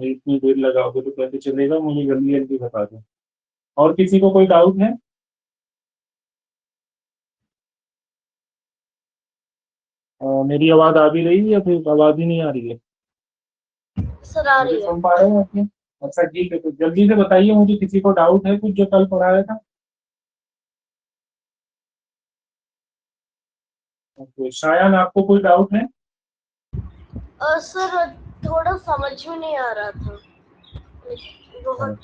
इतनी देर लगाओगे तो कैसे चलेगा, मुझे जल्दी जल्दी बता दो। और किसी को कोई डाउट है? मेरी आवाज आ भी रही है या फिर आवाज ही नहीं आ रही है? सर आ मुझे रही है। सुन पा रहे हो आपने? अच्छा ठीक है, तो जल्दी से बताइए, मुझे किसी को डाउट है कुछ जो कल पढ़ाया था? ओके, शायद आपको कोई डाउट है? सर थोड़ा समझ में नहीं आ रहा था, बहुत।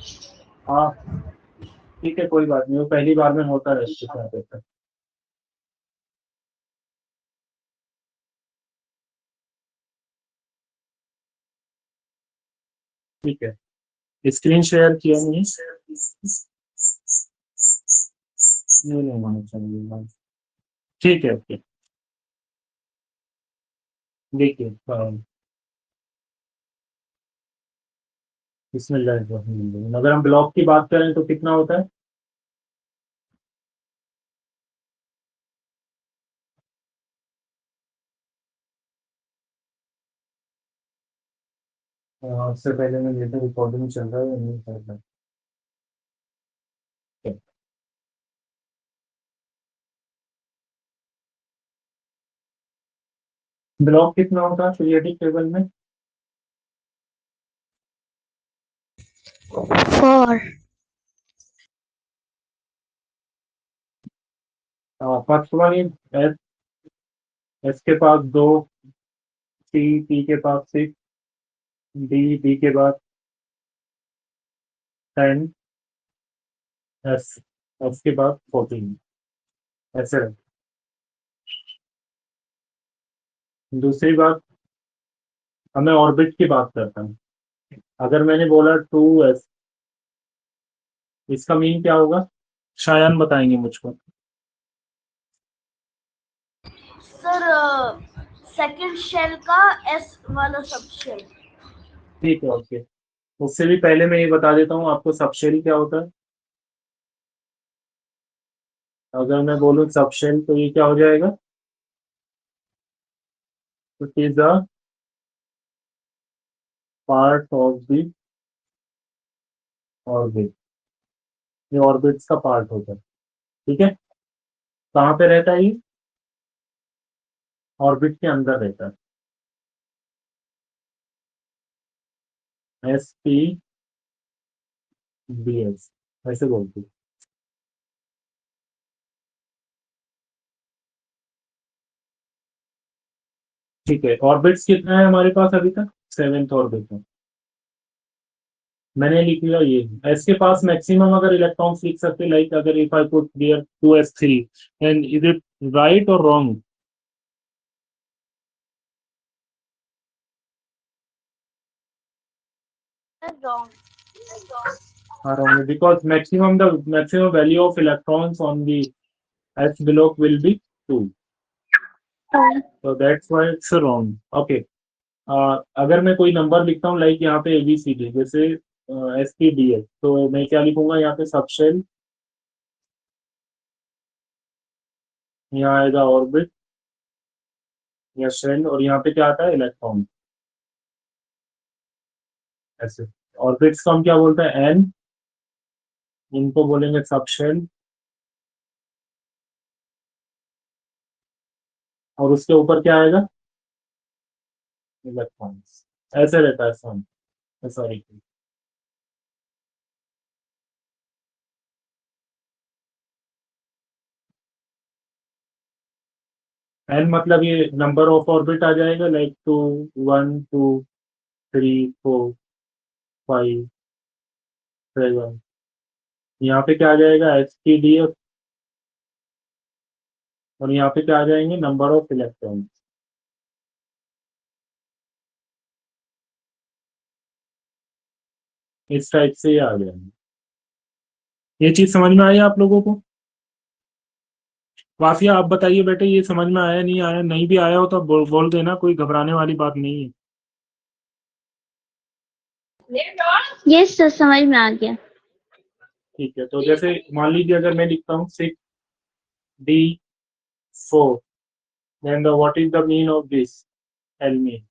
हाँ ठीक है, कोई बात नहीं, वो पहली बार में होता है इसके साथ ऐसा। ठीक है, स्क्रीन शेयर किया नहीं? नहीं होना चाहिए। ठीक है, ओके। देखिए, बिस्मिल्लाह। अगर हम ब्लॉक की बात करें तो कितना होता है? उससे पहले मैं देखता रिकॉर्डिंग चल रहा है या नहीं चल रहा है। ब्लॉक कितना होता है पीरियोडिक टेबल में? 4। First one is S. S के पास 2, टी के पास 6, डी के बाद 10, एस एस के बाद 14, ऐसे रहे। दूसरी बात, हमें ऑर्बिट की बात करता हूँ। अगर मैंने बोला 2s, इसका मीन क्या होगा? शायान बताएंगे मुझको। सर सेकंड शेल का एस वाला सब शेल। ठीक है, ओके। उससे भी पहले मैं ये बता देता हूँ आपको, सबशेल क्या होता है। अगर मैं बोलूँ सबशेल तो ये क्या हो जाएगा? It is a part of the orbit. ये ऑर्बिट्स का पार्ट होता है। ठीक है, कहाँ पे रहता है ये? ऑर्बिट के अंदर रहता है। SPBS ऐसे बोलते हैं। ठीक है, ऑर्बिट्स कितना है हमारे पास अभी तक? 7th ऑर्बिट है। मैंने लिख लिया ये। एस के पास मैक्सिमम अगर इलेक्ट्रॉन्स लिख सकते, लाइक अगर if I put there 2s3, and is it right और wrong? Wrong. Wrong, because maximum value of electrons on the S block will be 2. So that's why it's wrong. Okay. अगर मैं कोई number लिखता हूँ like यहाँ पे ABCD, जैसे SPDS, तो मैं क्या लिखूंगा यहाँ पे? सबशेल, यहाँ आएगा ऑर्बिट या शेल, और यहाँ पे क्या आता है? इलेक्ट्रॉन। ऐसे ऑर्बिट्स को हम क्या बोलते हैं? N, इनको बोलेंगे सबशेल, और उसके ऊपर क्या आएगा? इलेक्ट्रॉन्स। ऐसे रहता है सम। सॉरी, एन मतलब ये नंबर ऑफ ऑर्बिट आ जाएगा, लाइक 2, 1, 2, 3, 4, 5, 7। यहाँ पे क्या आ जाएगा? SPDF, और यहाँ पे क्या आ जाएंगे? Number of electron. इस टाइप से ये आ जाएंगे। ये चीज समझ में आई आप लोगों को? वाफिया आप बताइए बेटे, ये समझ में आया नहीं आया? नहीं भी आया हो तो बोल देना, कोई घबराने वाली बात नहीं है। यस सर, समझ में आ गया। ठीक है, तो जैसे मान लीजिए अगर मैं लिखता हूँ 6D4, then what is the mean of this? Tell me.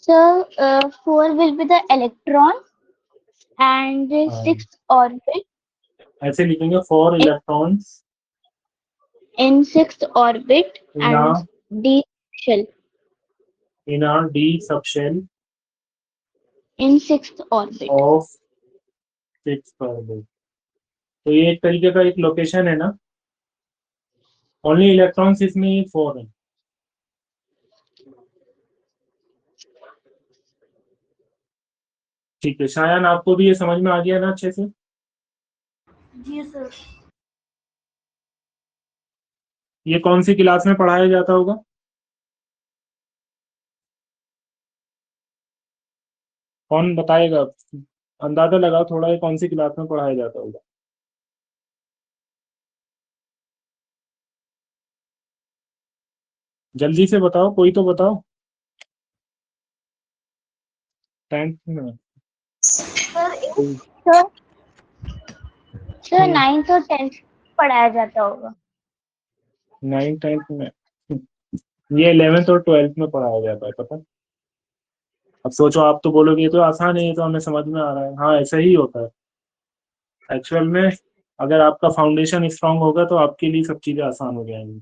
So, 4 will be the electron and हाँ, 6th orbit. ऐसे लिखेंगे 4 electrons In 6th orbit in and a d shell d subshell in 6th orbit. of 6 orbit। तो ये एक तरीके का एक location है ना, ओनली इलेक्ट्रॉन्स इसमें ये 4 है। ठीक है शायन, आपको भी ये समझ में आ गया ना अच्छे से? जी सर। ये कौन सी क्लास में पढ़ाया जाता होगा? कौन बताएगा? अंदाजा लगाओ थोड़ा, ये कौन सी क्लास में पढ़ाया जाता होगा? जल्दी से बताओ, कोई तो बताओ। 10th में? सर सर सर 9th और 10th पढ़ाया जाता होगा। 9th 10th में? ये 11th और 12th में पढ़ाया जाता है, पता? अब सोचो, आप तो बोलोगे ये तो आसान है, ये तो हमें समझ में आ रहा है। हाँ, ऐसा ही होता है एक्चुअल में। अगर आपका फाउंडेशन स्ट्रांग होगा तो आपके लिए सब चीजें आसान हो जाएंगी,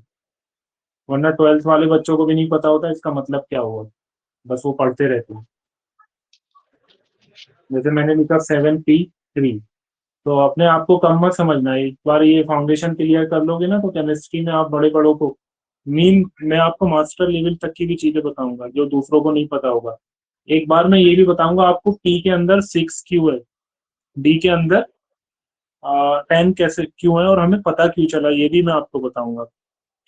वरना 12th वाले बच्चों को भी नहीं पता होता इसका मतलब क्या हुआ, बस वो पढ़ते रहते हैं। जैसे मैंने लिखा 7p3, तो अपने आप को कम मत समझना, एक बार ये फाउंडेशन क्लियर कर लोगे ना तो केमिस्ट्री में आप बड़े बड़ों को मैं आपको मास्टर लेवल तक की भी चीजें बताऊंगा जो दूसरों को नहीं पता होगा। एक बार मैं ये भी बताऊंगा आपको, P के अंदर 6 क्यों है, D के अंदर 10 कैसे क्यों है, और हमें पता क्यों चला, ये भी मैं आपको बताऊंगा।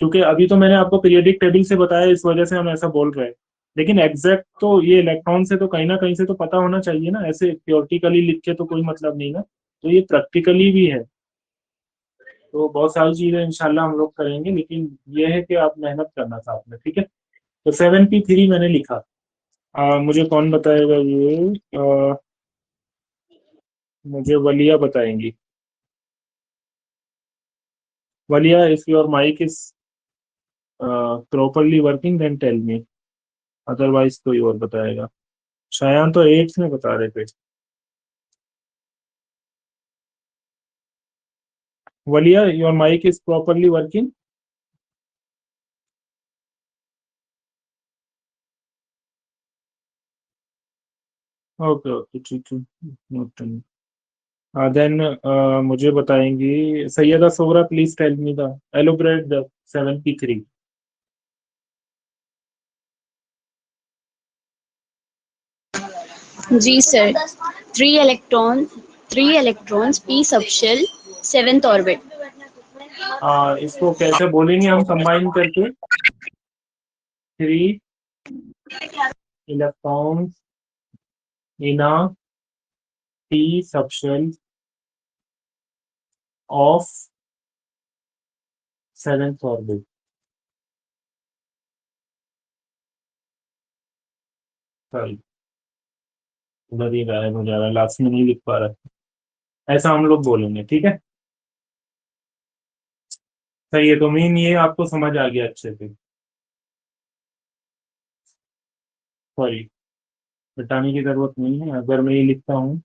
क्योंकि अभी तो मैंने आपको पीरियडिक टेबल से बताया, इस वजह से हम ऐसा बोल रहे हैं, लेकिन एग्जैक्ट तो ये इलेक्ट्रॉन से तो कहीं ना कहीं से तो पता होना चाहिए ना, ऐसे थियोरटिकली लिख के तो कोई मतलब नहीं ना, तो ये प्रैक्टिकली भी है। तो बहुत सारी चीजें इंशाल्लाह हम लोग करेंगे, लेकिन ये है कि आप मेहनत करना साथ में, ठीक है? तो 7p3 मैंने लिखा। मुझे कौन बताएगा ये? मुझे वलिया बताएंगी। Walia, if your mic is properly working then tell me, otherwise कोई और बताएगा। शायान तो 8th में बता रहे थे। Walia, your mic is properly working? Okay okay, ठीक है। देन मुझे बताएंगी Syeda Sohra, please tell me the elaborate the 7p3। जी sir, 3 electrons p subshell 7th orbit. इसको कैसे बोलेंगे हम कंबाइन करके? 3 electrons in a p subshell of 7th orbit। Sorry, उधर ही गायब हो जा रहा है, लास्ट में नहीं लिख पा रहा। ऐसा हम लोग बोलेंगे, ठीक है? सही है, तो मीन ये आपको समझ आ गया अच्छे से। सॉरी, मिटाने की जरूरत नहीं है अगर मैं ये लिखता हूँ।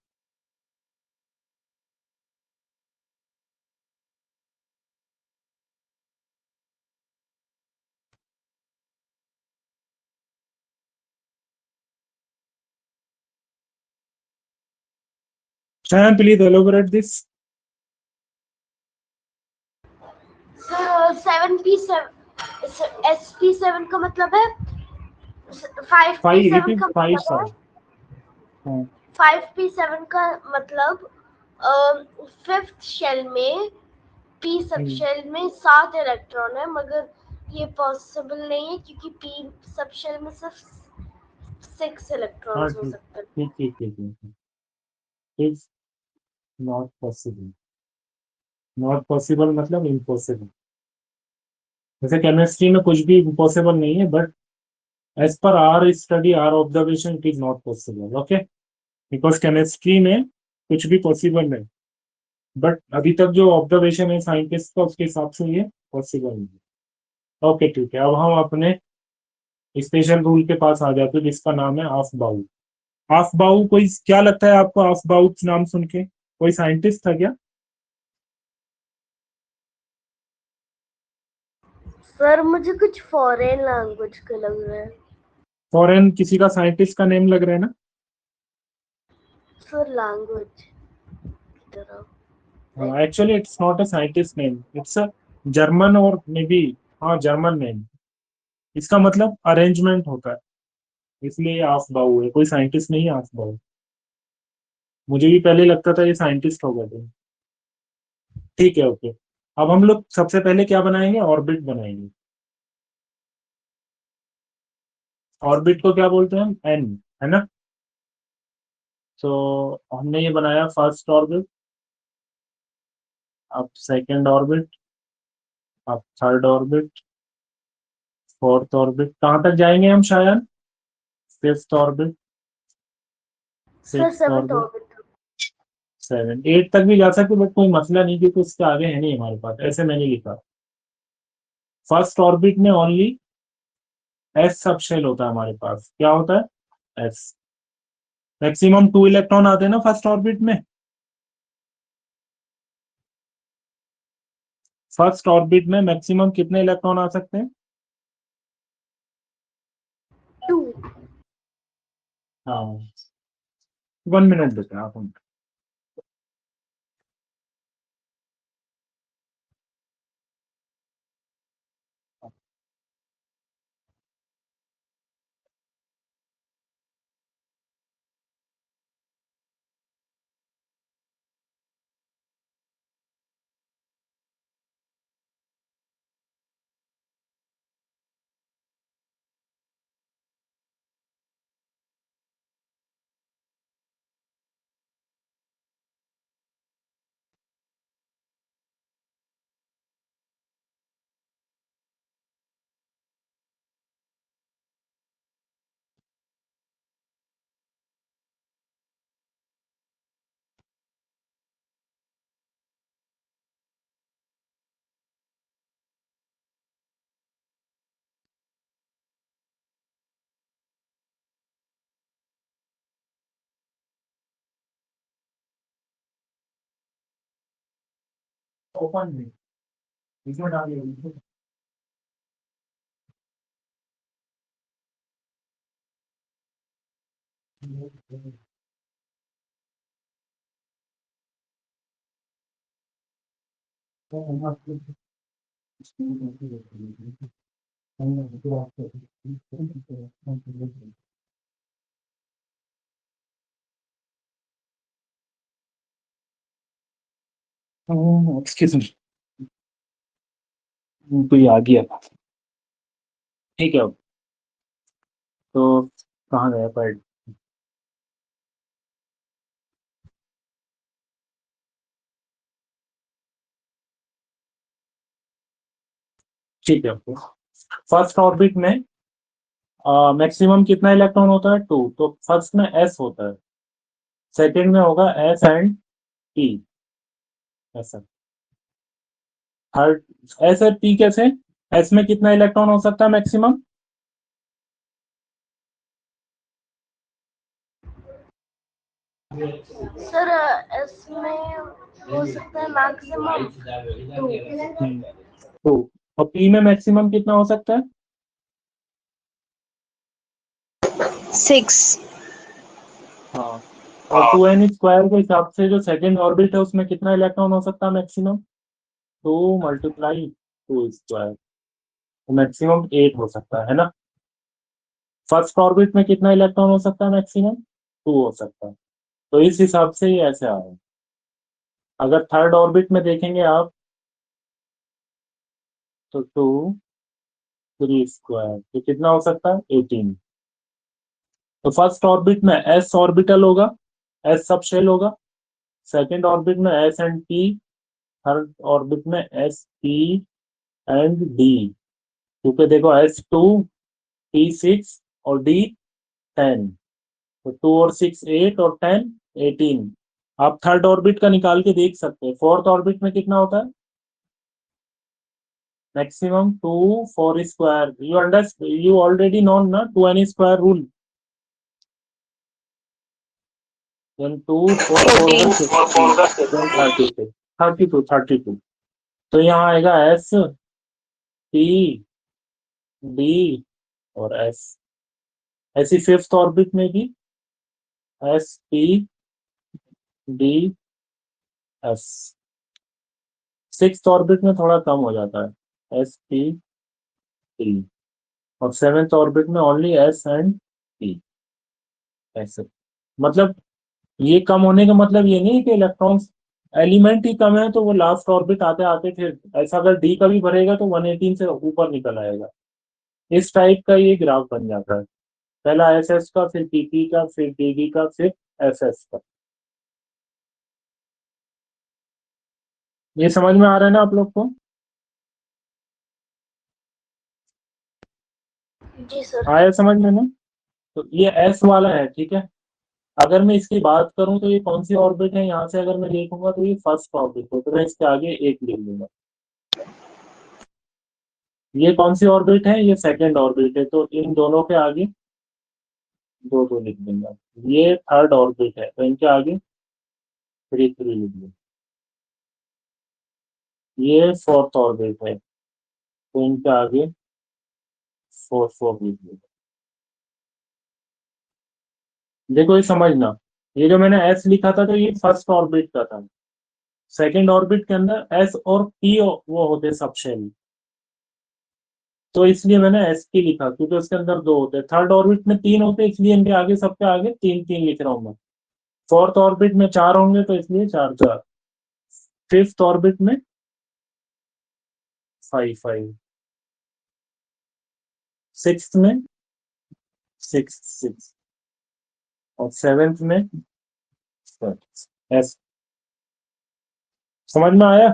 शायद please elaborate this. Sir 7p7 का मतलब है 5p7 का मतलब है 5p7 का मतलब 5th शेल में p सब शेल में 7 इलेक्ट्रॉन है, मगर ये पॉसिबल नहीं है क्योंकि p सब शेल में सिर्फ 6 इलेक्ट्रॉन्स हो सकते हैं। ठीक, is not possible. Not possible मतलब इम्पॉसिबल। जैसे केमिस्ट्री में कुछ भी इम्पॉसिबल नहीं है, but as per our study, our observation, it is not possible. Okay, because chemistry में कुछ भी पॉसिबल है, बट अभी तक जो ऑब्जर्वेशन है साइंटिस्ट का, उसके हिसाब से ये पॉसिबल नहीं है। ओके ठीक है, अब हम अपने स्पेशल रूल के पास आ जाते हो जिसका नाम है ऑफ-बाउ। ऑफ-बाउ कोई क्या लगता है आपको? ऑफ-बाउ नाम सुन के कोई साइंटिस्ट था क्या? सर मुझे कुछ फॉरेन लैंग्वेज का लग रहा है। फॉरेन किसी का साइंटिस्ट का नेम लग रहा है ना? सर लैंग्वेज की तरह। Actually it's not a scientist name, it's a German और मे बी, हाँ जर्मन नेम। इसका मतलब अरेंजमेंट होता है, इसलिए ऑफ बाउ है, कोई साइंटिस्ट नहीं है ऑफ बाउ। मुझे भी पहले लगता था ये साइंटिस्ट होगा तो। ठीक है, ओके। अब हम लोग सबसे पहले क्या बनाएंगे? ऑर्बिट बनाएंगे। ऑर्बिट को क्या बोलते हैं हम? एन, है ना? तो हमने ये बनाया फर्स्ट ऑर्बिट, अब सेकंड ऑर्बिट, अब थर्ड ऑर्बिट, फोर्थ ऑर्बिट। कहाँ तक जाएंगे हम शायद? Fifth orbit, sir sixth seventh orbit, orbit. 7, 8 तक भी जा सकते, बट कोई मसला नहीं क्योंकि उसके आगे है नहीं हमारे पास, ऐसे मैंने लिखा। फर्स्ट ऑर्बिट में ओनली एस सब शेल होता है हमारे पास। क्या होता है? एस। मैक्सिमम 2 इलेक्ट्रॉन आते हैं ना फर्स्ट ऑर्बिट में। फर्स्ट ऑर्बिट में मैक्सिमम कितने इलेक्ट्रॉन आ सकते हैं? 2। हाँ, 1 मिनट देते हैं आप हमको। ओपन नहीं, इसमें डालिए। एक्सक्यूज मी, कोई आ गया। ठीक है, तो कहाँ गया पैड? ठीक है, फर्स्ट ऑर्बिट में मैक्सिमम कितना इलेक्ट्रॉन होता है? 2। तो फर्स्ट में एस होता है, सेकंड में होगा एस एंड पी, ऐसा। थर्ड एस और पी कैसे? एस में कितना इलेक्ट्रॉन हो सकता है मैक्सिमम? सर इसमें हो सकता है मैक्सिमम 2। तो और पी में मैक्सिमम कितना हो सकता है? 6. हाँ, और 2n² के हिसाब से जो सेकंड ऑर्बिट है उसमें कितना इलेक्ट्रॉन हो सकता है मैक्सिमम? 2 × 2², तो मैक्सिमम 8 हो सकता है ना? फर्स्ट ऑर्बिट में कितना इलेक्ट्रॉन हो सकता है मैक्सिमम? 2 हो सकता है, तो इस हिसाब से ये ऐसे आ रहा है। अगर थर्ड ऑर्बिट में देखेंगे आप तो 2 3² तो कितना हो सकता है? 18। तो फर्स्ट ऑर्बिट में एस ऑर्बिटल होगा, एस सब शेल होगा। सेकंड ऑर्बिट में S and P, third orbit में एस पी एंड डी। क्योंकि देखो S2 P6 और D10, तो 2 और 6 8 और 10 18। आप थर्ड ऑर्बिट का निकाल के देख सकते हैं। फोर्थ ऑर्बिट में कितना होता है? maximum 2 4 square. You understand? You already know na 2n square rule. Then 2 4 4 then 32 32. तो यहाँ आएगा S P D और S. ऐसी फिफ्थ ऑर्बिट में भी S P D S. Sixth orbit में थोड़ा कम हो जाता है S P D और सेवेंथ ऑर्बिट में ओनली S एंड P. ऐसे मतलब ये कम होने का मतलब ये नहीं कि इलेक्ट्रॉन्स एलिमेंट ही कम है तो वो लास्ट ऑर्बिट आते आते फिर ऐसा अगर डी का भी भरेगा तो 118 से ऊपर निकल आएगा. इस टाइप का ये ग्राफ बन जाता है. पहला एस एस का, फिर पीपी का, फिर डीडी का, फिर एस एस का. ये समझ में आ रहा है ना आप लोग को? जी सर. आया समझ में ना? तो ये एस वाला है, ठीक है. अगर मैं इसकी बात करूं तो ये कौन सी ऑर्बिट है, यहाँ से अगर मैं देखूंगा तो ये फर्स्ट ऑर्बिट है, तो मैं इसके आगे एक लिख लूंगा. ये कौन सी ऑर्बिट है, ये सेकंड ऑर्बिट है, तो इन दोनों के आगे दो दो लिख दूंगा. ये थर्ड ऑर्बिट है तो इनके आगे 3 लिख दूंगा. ये फोर्थ ऑर्बिट है तो इनके आगे 4 लिख दूंगा. देखो ये समझना, ये जो मैंने एस लिखा था तो ये फर्स्ट ऑर्बिट का था. सेकंड ऑर्बिट के अंदर एस और पी वो होते सब शेल, तो इसलिए मैंने एस पी लिखा क्योंकि उसके अंदर दो होते हैं. थर्ड ऑर्बिट में 3 होते इसलिए इनके आगे सबके आगे 3 लिख रहा हूँ मैं. फोर्थ ऑर्बिट में 4 होंगे तो इसलिए 4. फिफ्थ ऑर्बिट में 5. सिक्स्थ में 6 और सेवेंथ में 7. एस समझ में आया?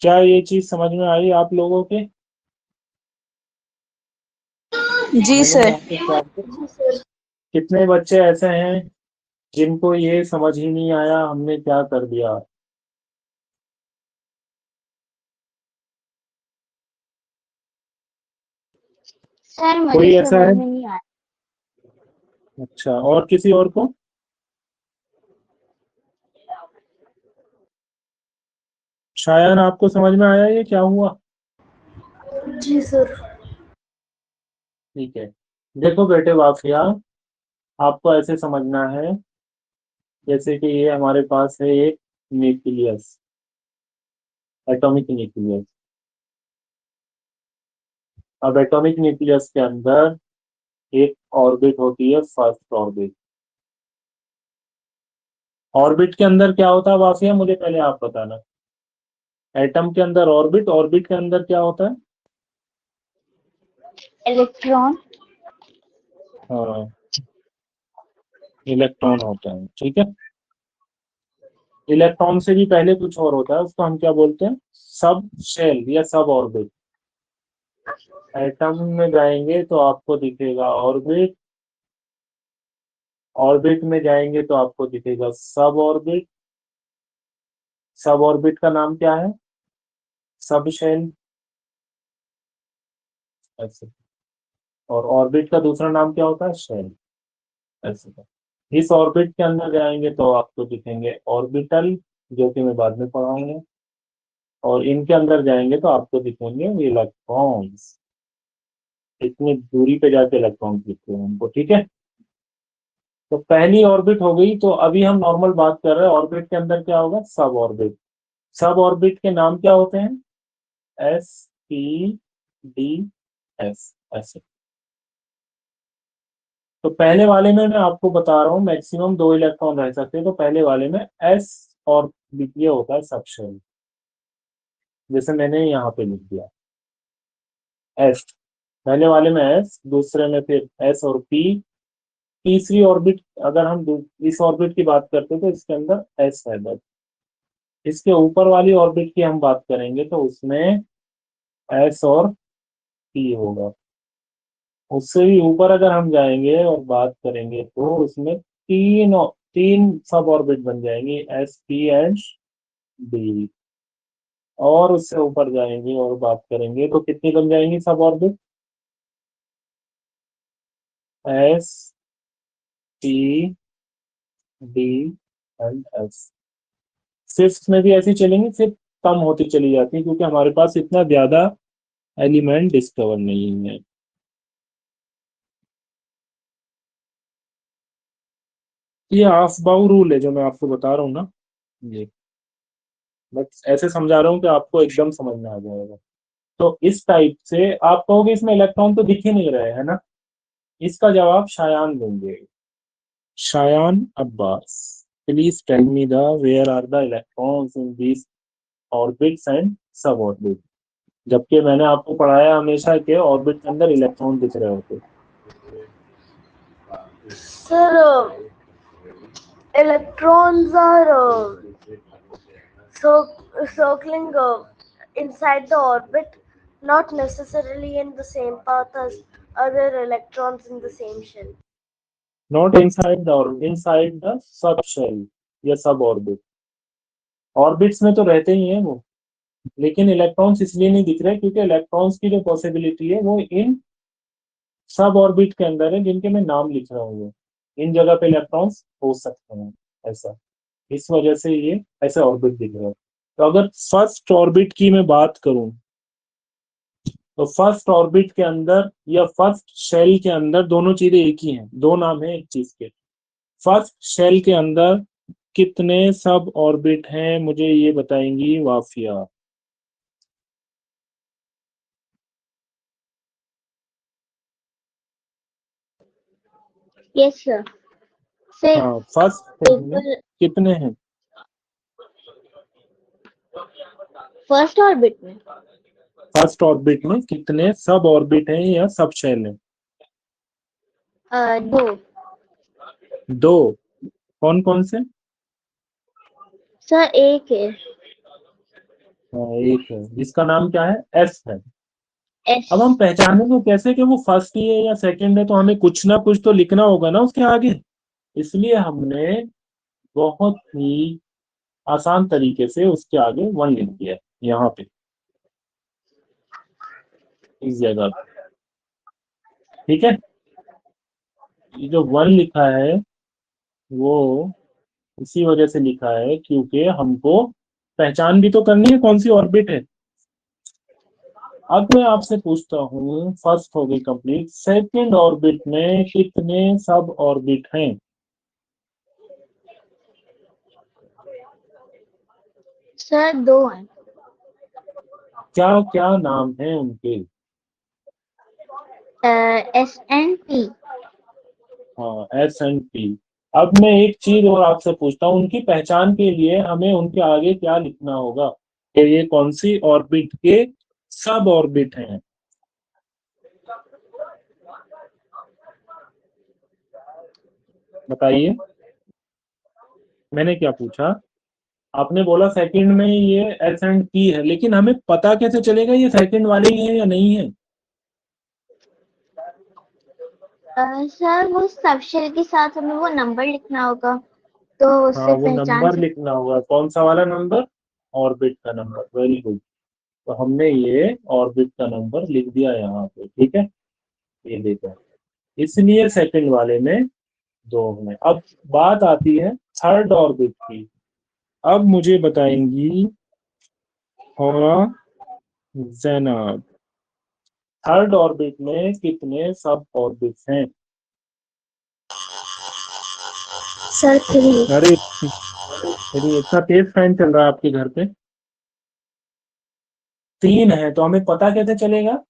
क्या ये चीज समझ में आई आप लोगों के? जी सर. कितने बच्चे ऐसे हैं जिनको ये समझ ही नहीं आया हमने क्या कर दिया? सर कोई मुझे ऐसा समझ है? में नहीं आया. अच्छा, और किसी और को? शायद आपको समझ में आया ये क्या हुआ? जी सर. ठीक है. देखो बेटे वाफिया, आपको ऐसे समझना है जैसे कि ये हमारे पास है एक न्यूक्लियस, एटॉमिक न्यूक्लियस. अब एटॉमिक न्यूक्लियस के अंदर एक ऑर्बिट होती है, फर्स्ट ऑर्बिट. ऑर्बिट के अंदर क्या होता है वाफिया, मुझे पहले आप बताना. एटम के अंदर ऑर्बिट, ऑर्बिट के अंदर क्या होता है? इलेक्ट्रॉन. हाँ, इलेक्ट्रॉन होता है, ठीक है. इलेक्ट्रॉन से भी पहले कुछ और होता है, उसको हम क्या बोलते हैं? सब शेल या सब ऑर्बिट. एटम में जाएंगे तो आपको दिखेगा ऑर्बिट, ऑर्बिट में जाएंगे तो आपको दिखेगा सब ऑर्बिट. सब ऑर्बिट का नाम क्या है? सब शेल. ऐसे. और ऑर्बिट का दूसरा नाम क्या होता है? शेल. ऐसे. इस ऑर्बिट के अंदर जाएंगे तो आपको दिखेंगे ऑर्बिटल, जो कि मैं बाद में पढ़ाऊंगा. और इनके अंदर जाएंगे तो आपको दिखेंगे इलेक्ट्रॉन्स. इतनी दूरी पे जाके इलेक्ट्रॉन्स दिखते हैं हमको, ठीक है. तो पहली ऑर्बिट हो गई, तो अभी हम नॉर्मल बात कर रहे हैं ऑर्बिट के अंदर क्या होगा? सब ऑर्बिट. सब ऑर्बिट के नाम क्या होते हैं? S P D S. ऐसे. तो पहले वाले में मैं आपको बता रहा हूँ मैक्सिमम 2 इलेक्ट्रॉन रह सकते हैं, तो पहले वाले में एस और ये होता है सब शेल, जैसे मैंने यहाँ पे लिख दिया एस. पहले वाले में एस, दूसरे में फिर एस और पी. तीसरी ऑर्बिट अगर हम इस ऑर्बिट की बात करते हैं तो इसके अंदर एस है बस. इसके ऊपर वाली ऑर्बिट की हम बात करेंगे तो उसमें एस और पी होगा. उससे भी ऊपर अगर हम जाएंगे और बात करेंगे तो उसमें तीन तीन सब ऑर्बिट बन जाएंगी, एस पी एंड डी. और उससे ऊपर जाएंगे और बात करेंगे तो कितनी बन जाएंगी सब orbit? S, T, D and S. Fifth में भी ऐसी चलेंगी, फिर कम होती चली जाती है क्योंकि हमारे पास इतना ज्यादा एलिमेंट डिस्कवर नहीं है। ये हाफ बाउ रूल है जो मैं आपको बता रहा हूँ ना, ये बस ऐसे समझा रहा हूँ कि आपको एकदम समझ में आ जाएगा। तो इस टाइप से आप कहोगे इसमें इलेक्ट्रॉन तो दिख ही नहीं रहे है ना, इसका जवाब शायान देंगे। Shayan Abbas, please tell me the where are the electrons in this orbits and sub orbit. जबकि मैंने आपको पढ़ाया हमेशा के ऑर्बिट के अंदर इलेक्ट्रॉन दिख रहे होते। Sir, electrons are circling inside the orbit, not necessarily in the same path as other electrons in the same shell. Not inside the orbit, inside the sub shell या सब ऑर्बिट। ऑर्बिट्स में तो रहते ही हैं वो, लेकिन electrons इसलिए नहीं दिख रहे क्योंकि इलेक्ट्रॉन्स की जो पॉसिबिलिटी है वो इन सब ऑर्बिट के अंदर है जिनके मैं नाम लिख रहा हूँ। इन जगह पे इलेक्ट्रॉन्स हो सकते हैं ऐसा, इस वजह से ये ऐसे ऑर्बिट दिख रहा है। तो अगर फर्स्ट ऑर्बिट की मैं बात करूं तो फर्स्ट ऑर्बिट के अंदर या फर्स्ट शेल के अंदर दोनों चीजें एक ही हैं, दो नाम है एक चीज के। फर्स्ट शेल के अंदर कितने सब ऑर्बिट हैं मुझे ये बताएंगी वाफिया। Yes, sir. Sir, हाँ, फर्स्ट में कितने हैं? first orbit में फर्स्ट ऑर्बिट में कितने सब ऑर्बिट हैं या सब शेल हैं? 2. दो। कौन कौन से? सर एक है, हाँ, एक है जिसका नाम क्या है, एस है। S. अब हम पहचानेंगे कैसे कि वो फर्स्ट ही है या सेकंड है, तो हमें कुछ ना कुछ तो लिखना होगा ना उसके आगे। इसलिए हमने बहुत ही आसान तरीके से उसके आगे वन लिख दिया है, यहाँ पे इस जगह पे। ठीक है, ये जो वन लिखा है वो इसी वजह से लिखा है क्योंकि हमको पहचान भी तो करनी है कौन सी ऑर्बिट है। अब मैं आपसे पूछता हूँ, फर्स्ट हो गई कंप्लीट, सेकंड ऑर्बिट में कितने सब ऑर्बिट हैं? सर 2 हैं, क्या क्या नाम है उनके? S and P. हाँ, एस एंड पी। अब मैं एक चीज और आपसे पूछता हूँ, उनकी पहचान के लिए हमें उनके आगे क्या लिखना होगा कि ये कौन सी ऑर्बिट के सब ऑर्बिट हैं? बताइए, मैंने क्या पूछा? आपने बोला सेकंड में ये एस एंड पी है, लेकिन हमें पता कैसे चलेगा ये सेकंड वाले ही है या नहीं है? सर वो सब शेल के साथ हमें वो नंबर लिखना होगा, तो हाँ, उससे वो पहचान नंबर लिखना होगा। कौन सा वाला नंबर? ऑर्बिट का नंबर। Very good. तो हमने ये ऑर्बिट का नंबर लिख दिया यहाँ पे, ठीक है, ये देखो, इसलिए सेकंड वाले में दो हैं। अब बात आती है थर्ड ऑर्बिट की। अब मुझे बताएंगी होरा जैनब, थर्ड ऑर्बिट में कितने सब ऑर्बिट हैं? सर 3. अरे इतना तेज फैन चल रहा है आपके घर पे। तीन है तो हमें पता कैसे चलेगा?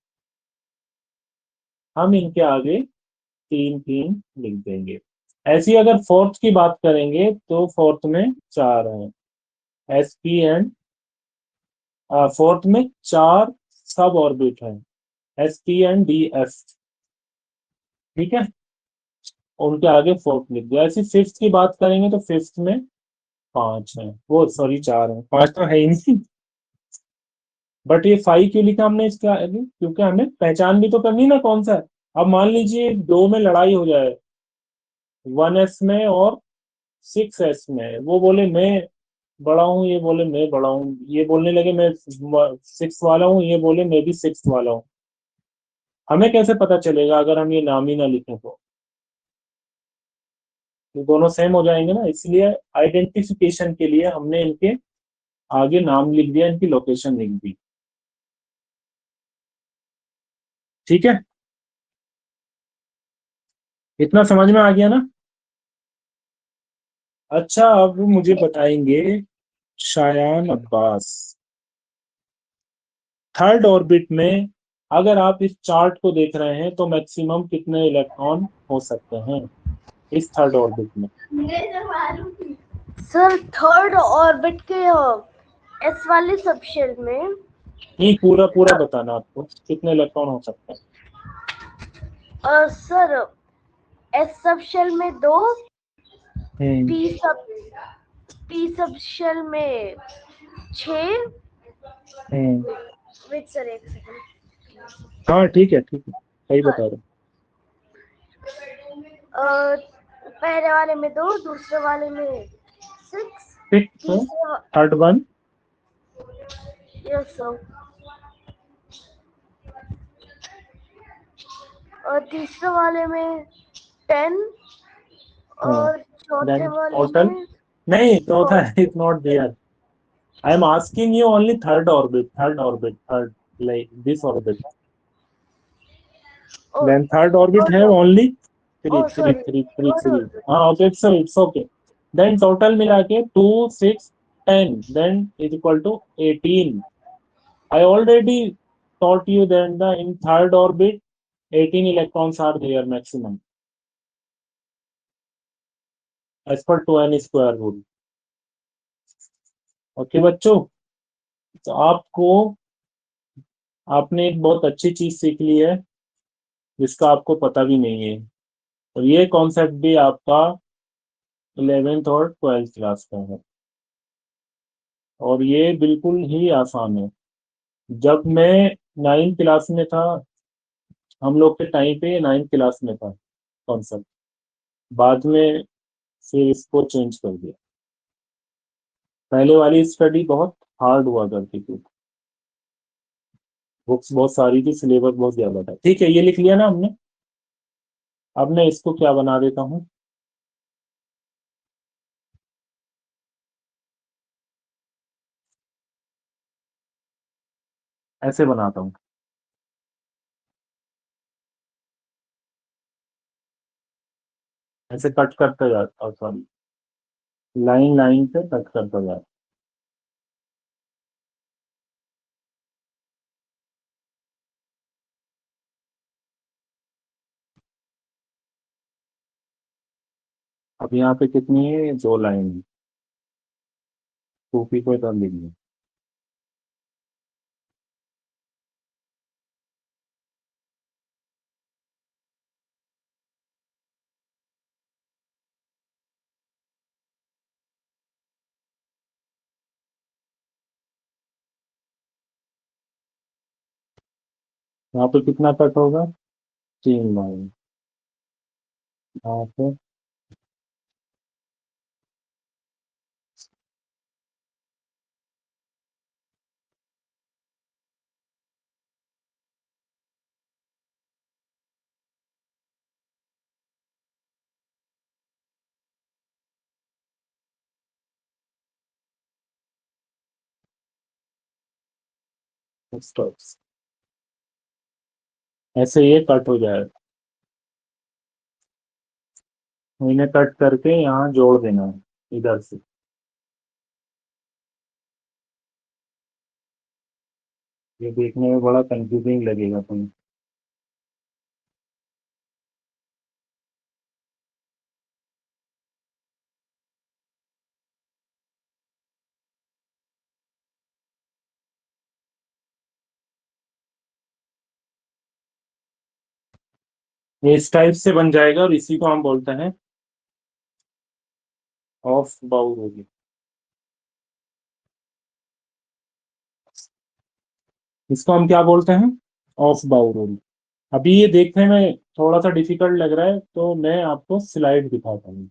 हम इनके आगे तीन तीन लिख देंगे। ऐसी अगर फोर्थ की बात करेंगे तो फोर्थ में चार हैं, एस पी एंड फोर्थ में चार सब ऑर्बिट हैं, S P and D F. ठीक है, उनके आगे फोर्थ लिख दिया। ऐसी फिफ्थ की बात करेंगे तो फिफ्थ में पांच है, वो सॉरी चार है, पांच तो है ही नहीं। बट ये फाइव क्यों लिखा हमने इसके आगे? क्योंकि हमें पहचान भी तो करनी ना कौन सा है। अब मान लीजिए दो में लड़ाई हो जाए, 1s में और 6s में, वो बोले मैं बड़ा हूँ, ये बोले मैं बड़ा हूँ, ये बोलने लगे मैं 6 वाला हूँ, ये बोले मैं भी 6 वाला हूँ। हमें कैसे पता चलेगा अगर हम ये नाम ही ना लिखें तो? ये दोनों सेम हो जाएंगे ना, इसलिए आइडेंटिफिकेशन के लिए हमने इनके आगे नाम लिख दिया, इनकी लोकेशन लिख दी। ठीक है, इतना समझ में आ गया ना? अच्छा, अब मुझे बताएंगे शायान अब्बास, थर्ड ऑर्बिट में अगर आप इस चार्ट को देख रहे हैं तो मैक्सिमम कितने इलेक्ट्रॉन हो सकते हैं इस थर्ड ऑर्बिट में? सर थर्ड ऑर्बिट के एस वाले सबशेल में नहीं, पूरा पूरा बताना आपको कितने इलेक्ट्रॉन हो सकते हैं। सर एस सबशेल में 2, हम्म, पी सबशेल में 6। हम्म, वेट सर एक सेकंड। हाँ ठीक है, ठीक है, सही बता रहे पहले वाले में 2, दूसरे वाले में 6, 6, तीसरे थर्ड वन। यस सर, और तीसरे वाले में 10, हाँ, और चौथे देन वाले टोटल, में नहीं चौथा 4। Is not there. I am asking you only third orbit, third orbit, third, like this orbit. Oh, Then third orbit third have orbit. only Oh, sorry, third three. orbit. हाँ okay, it's okay. Then total मिला के 2, 6, 10, then is equal to 18. I already taught you that the in third orbit 18 electrons are there maximum as per 2n square rule. Okay बच्चों, तो आपको, आपने एक बहुत अच्छी चीज सीख ली है जिसका आपको पता भी नहीं है, और ये कॉन्सेप्ट भी आपका 11th और 12th क्लास का है, और ये बिल्कुल ही आसान है। जब मैं 9th क्लास में था, हम लोग के टाइम पे 9th क्लास में था कॉन्सेप्ट, बाद में फिर इसको चेंज कर दिया। पहले वाली स्टडी बहुत हार्ड हुआ करती थी, बुक्स बहुत सारी थी, सिलेबस बहुत ज्यादा था। ठीक है, ये लिख लिया ना हमने। अब मैं इसको क्या बना देता हूँ, ऐसे बनाता हूँ, ऐसे कट करते जाता, सॉरी, लाइन लाइन से कट करता जाता। अब यहाँ पे कितनी है, 2 लाइन है, टोपी को इधर लिख दिया। यहाँ पे कितना कट होगा, 3 लाइन। यहाँ पे स्टॉप्स, ऐसे ये कट हो जाएगा। इन्हें कट करके यहाँ जोड़ देना है इधर से। ये देखने में बड़ा कंफ्यूजिंग लगेगा तुम्हें। ये इस टाइप से बन जाएगा, और इसी को हम बोलते हैं ऑफ बाउल होगी। इसको हम क्या बोलते हैं, ऑफ बाउल। अभी ये देखने में थोड़ा सा डिफिकल्ट लग रहा है, तो मैं आपको स्लाइड दिखाता हूँ।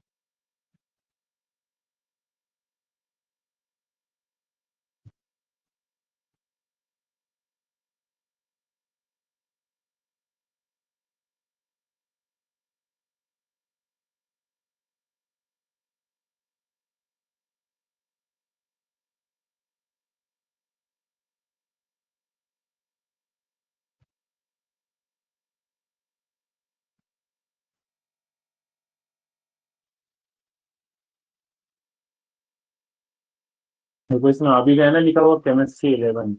देखो इसमें अभी गया ना लिखा हुआ केमिस्ट्री 11।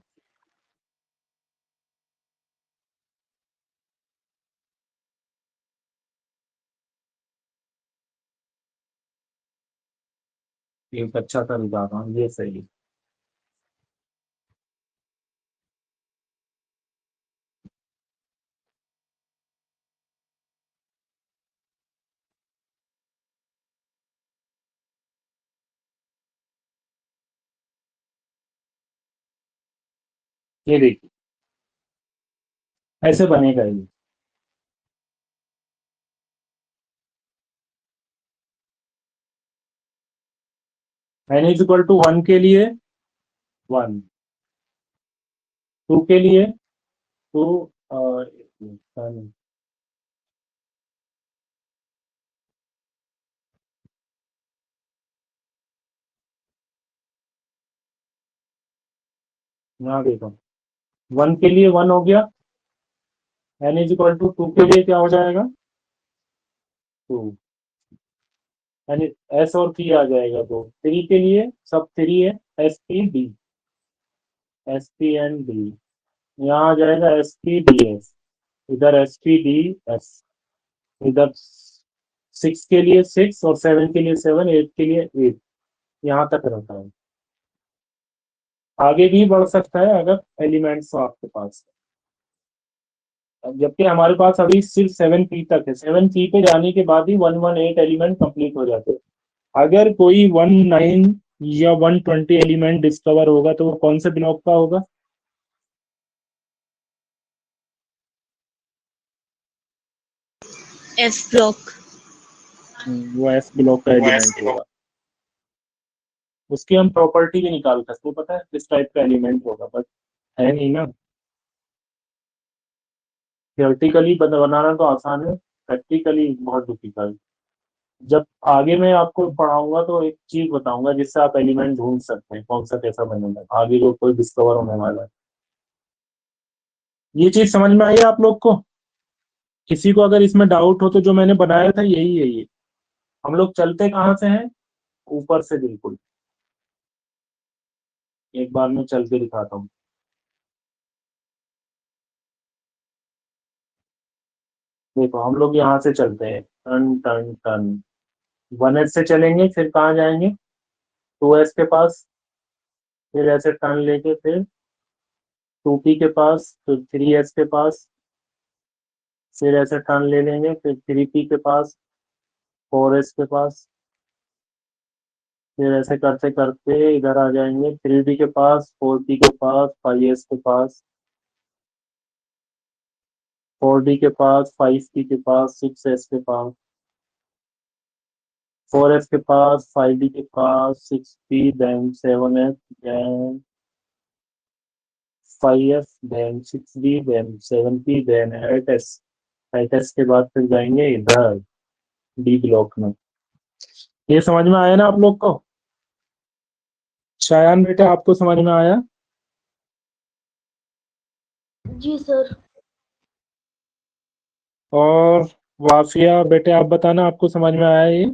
एक अच्छा सा दिखाता हूँ, ये सही है। ये देखिए ऐसे बनेगा ये। n इज इक्वल टू 1 के लिए 1, 2 के लिए 2, यहाँ देखो 1 के लिए 1 हो गया, n इज इक्वल टू 2 के लिए क्या हो जाएगा 2, यानी एस और पी आ जाएगा। तो 3 के लिए सब 3 है, S P D, S P and D, यहाँ आ जाएगा एस पी डी एस, इधर एस पी डी एस, इधर 6 के लिए 6 और 7 के लिए 7, 8 के लिए 8, यहाँ तक रहता है। आगे भी बढ़ सकता है अगर एलिमेंट्स हो आपके पास, जबकि हमारे पास अभी सिर्फ 7 पी तक है। 7 पी पे जाने के बाद ही 118 एलिमेंट कंप्लीट हो जाते हैं। अगर कोई 19 या 120 एलिमेंट डिस्कवर होगा तो वो कौन से ब्लॉक का होगा? F block. वो एस ब्लॉक का एलिमेंट होगा। उसकी हम प्रॉपर्टी भी निकाल सकते, पता है किस टाइप का एलिमेंट होगा, बट है नहीं ना। थियोरेटिकली बनाना तो आसान है, प्रैक्टिकली बहुत डिफिकल्ट। जब आगे मैं आपको पढ़ाऊंगा तो एक चीज बताऊंगा जिससे आप एलिमेंट ढूंढ सकते हैं कौन सा कैसा बनेगा, आगे जो कोई डिस्कवर होने वाला है। ये चीज समझ में आई है आप लोग को? किसी को अगर इसमें डाउट हो तो जो मैंने बनाया था यही है ये। हम लोग चलते कहाँ से हैं? ऊपर से बिल्कुल। एक बार मैं चल के दिखाता हूँ। देखो हम लोग यहाँ से चलते हैं, टन टन टन, 1s से चलेंगे, फिर कहाँ जाएंगे 2s के पास, फिर ऐसे टर्न लेके फिर 2p के पास, फिर 3s के पास, फिर ऐसे टर्न ले लेंगे, फिर 3p के पास, 4s के पास, फिर ऐसे करते करते इधर आ जाएंगे 3p के पास, 4p के पास, 5s के पास, 4d के पास, 5p के पास, 6s के पास, 4s के पास, 5d के पास, 6p, then 7s, then 5s, then 6d, then 7p, then 8s। 8s के बाद फिर जाएंगे इधर डी ब्लॉक में। ये समझ में आया ना आप लोग को? शायान बेटा आपको समझ में आया? जी सर। और वाफिया बेटे आप बताना आपको समझ में आया ये?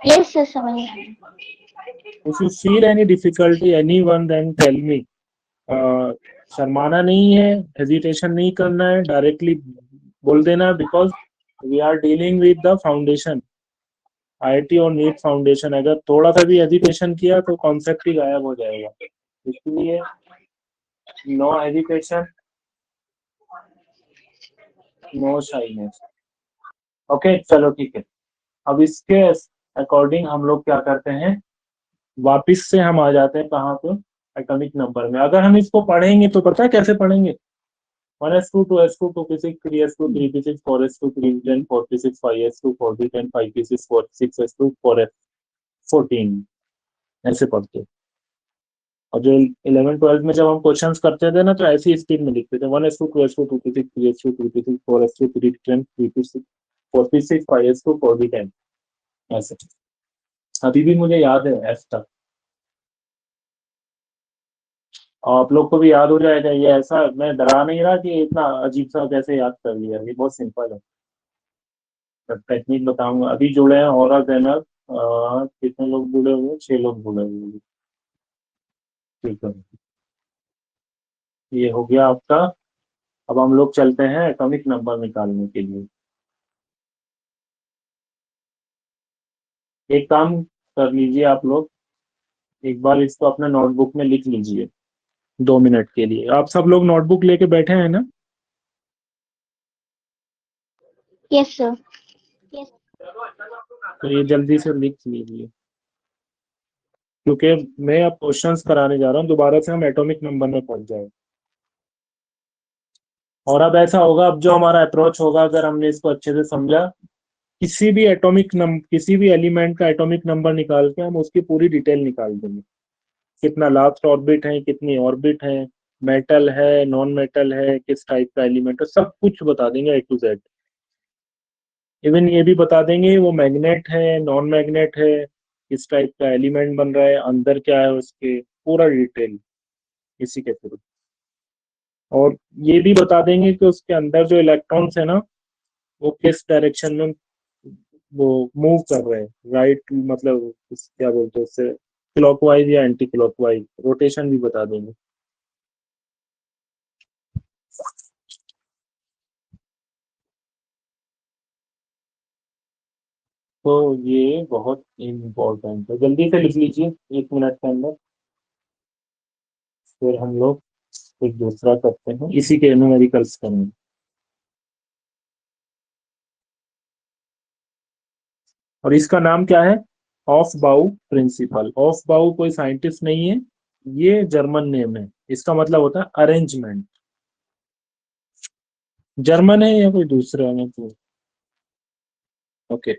यस सर, समझ में आया। If you feel any difficulty, anyone, then tell me. शर्माना नहीं है, हेजिटेशन नहीं करना है, डायरेक्टली बोल देना, because we are dealing with the foundation, IIT और नीट फाउंडेशन। अगर थोड़ा सा भी हेजिटेशन किया तो कॉन्सेप्ट ही गायब हो जाएगा, इसलिए no hesitation, no shyness. Okay चलो ठीक है। अब इसके अकॉर्डिंग हम लोग क्या करते हैं, वापिस से हम आ जाते हैं कहाँ पे, एटॉमिक नंबर में। अगर हम इसको पढ़ेंगे तो पता है कैसे पढ़ेंगे, 1s2 2s2 2p6 3s2 3p6 4s2 3p10 4p6 5s2 4p10 5p6 6s2 4s14, ऐसे पढ़ते हैं। और जो 11 12 में जब हम क्वेश्चंस करते थे ना तो ऐसी स्पीड में लिखते थे, 1s2 2s2 2p6 3s2 3p6 4s2 3p10 3p6 4p6 5s2 4p10, ऐसे। अभी भी मुझे याद है एस तक, और आप लोग को भी याद हो जाएगा ये। ऐसा मैं डरा नहीं रहा कि इतना अजीब सा कैसे याद कर लिया, ये बहुत सिंपल है। टेक्निक बताऊंगा। अभी जुड़े हैं और जैनब, कितने लोग जुड़े हुए? 6 लोग जुड़े हुए हैं। ठीक है, ये हो गया आपका। अब हम लोग चलते हैं एटॉमिक नंबर निकालने के लिए। एक काम कर लीजिए आप लोग, एक बार इसको अपने नोटबुक में लिख लीजिए 2 मिनट के लिए। आप सब लोग नोटबुक लेके बैठे हैं ना? Yes sir. तो ये जल्दी से लिख लीजिए, क्योंकि मैं अब क्वेश्चंस कराने जा रहा हूँ, दोबारा से हम एटॉमिक नंबर में पहुंच जाए। और अब ऐसा होगा, अब जो हमारा अप्रोच होगा, अगर हमने इसको अच्छे से समझा, किसी भी एलिमेंट का एटॉमिक नंबर निकाल के हम उसकी पूरी डिटेल निकाल देंगे। कितना लास्ट ऑर्बिट है, कितनी ऑर्बिट है, मेटल है, नॉन मेटल है, किस टाइप का एलिमेंट है, सब कुछ बता देंगे A to Z। इवन ये भी बता देंगे वो मैग्नेट है, नॉन मैग्नेट है, किस टाइप का एलिमेंट बन रहा है, अंदर क्या है उसके, पूरा डिटेल इसी के थ्रू। और ये भी बता देंगे कि उसके अंदर जो इलेक्ट्रॉन्स है ना, वो किस डायरेक्शन में वो मूव कर रहे हैं, राइट मतलब क्या बोलते हैं उससे, क्लॉकवाइज या एंटी क्लॉकवाइज, रोटेशन भी बता देंगे। तो ये बहुत इम्पोर्टेंट है, जल्दी से लिख लीजिए 1 मिनट के अंदर, फिर हम लोग एक दूसरा करते हैं, इसी के न्यूमेरिकल्स करेंगे। और इसका नाम क्या है? ऑफ बाउ प्रिंसिपल। ऑफ बाउ कोई साइंटिस्ट नहीं है, ये जर्मन नेम है, इसका मतलब होता है अरेंजमेंट। जर्मन है या कोई दूसरा है तो ओके।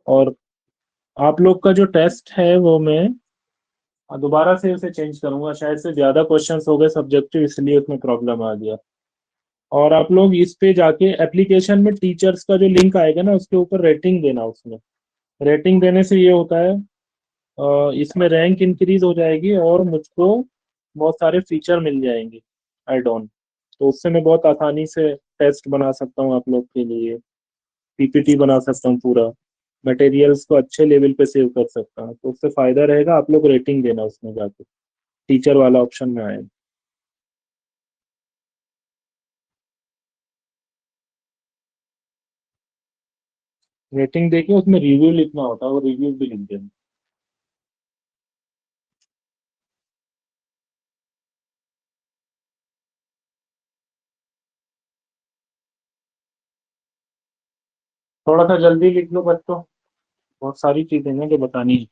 और आप लोग का जो टेस्ट है वो मैं दोबारा से उसे चेंज करूंगा, शायद से ज्यादा क्वेश्चंस हो गए सब्जेक्टिव, इसलिए उसमें प्रॉब्लम आ गया। और आप लोग इस पे जाके एप्लीकेशन में टीचर्स का जो लिंक आएगा ना, उसके ऊपर रेटिंग देना। उसमें रेटिंग देने से ये होता है, इसमें रैंक इंक्रीज हो जाएगी और मुझको बहुत सारे फीचर मिल जाएंगे एड ऑन। तो उससे मैं बहुत आसानी से टेस्ट बना सकता हूँ आप लोग के लिए, पीपीटी बना सकता हूँ पूरा, मटेरियल्स को अच्छे लेवल पे सेव कर सकता हूँ। तो उससे फायदा रहेगा, आप लोग रेटिंग देना उसमें जाके, टीचर वाला ऑप्शन में आए। रेटिंग देके उसमें रिव्यू लिखना होता है, वो रिव्यू भी लिख देना। थोड़ा सा जल्दी लिख लो बच्चों, बहुत सारी चीजें हैं जो बतानी है।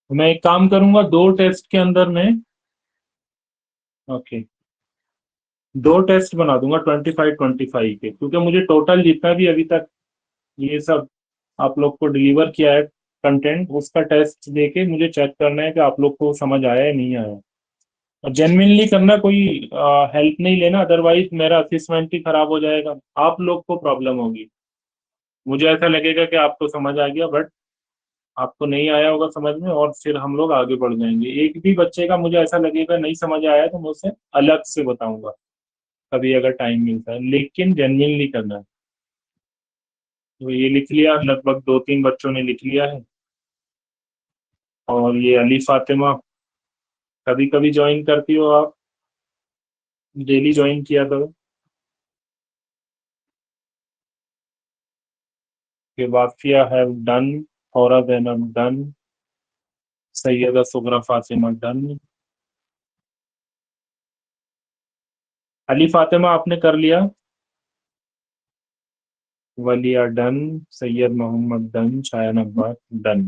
मैं एक काम करूंगा, 2 टेस्ट के अंदर में, ओके, 2 टेस्ट बना दूंगा 25-25 के, क्योंकि मुझे टोटल जितना भी अभी तक ये सब आप लोग को डिलीवर किया है कंटेंट, उसका टेस्ट देके मुझे चेक करना है कि आप लोग को समझ आया है नहीं आया। और जेन्युइनली करना, कोई हेल्प नहीं लेना, अदरवाइज मेरा असेसमेंट ही खराब हो जाएगा, आप लोग को प्रॉब्लम होगी। मुझे ऐसा लगेगा कि आपको समझ आ गया, बट आपको नहीं आया होगा समझ में, और फिर हम लोग आगे बढ़ जाएंगे। एक भी बच्चे का मुझे ऐसा लगेगा नहीं समझ आया तो मैं उसे अलग से बताऊंगा कभी अगर टाइम मिलता है, लेकिन जेन्युइनली करना है। तो ये लिख लिया, लगभग 2-3 बच्चों ने लिख लिया है। और ये अली फातिमा, कभी कभी ज्वाइन करती हो आप, डेली ज्वाइन किया करो। के Wafia have done, Faura Zainab done, Syeda Sughra Fatima done. Ali Fatima आपने कर लिया, Walia done, Syed Mohammad done, Shayan Abbas done.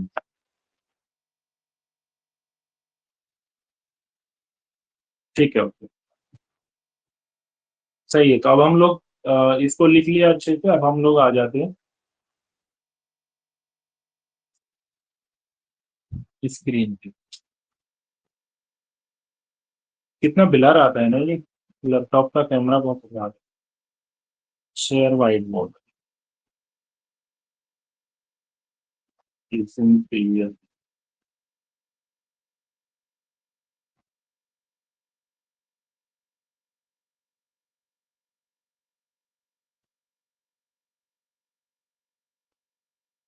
ठीक है, ओके, सही है। तो अब हम लोग इसको लिख लिया अच्छे से, अब हम लोग आ जाते हैं स्क्रीन पे। कितना ब्लर आता है ना ये, लैपटॉप का कैमरा बहुत खराब है। share whiteboard using previous.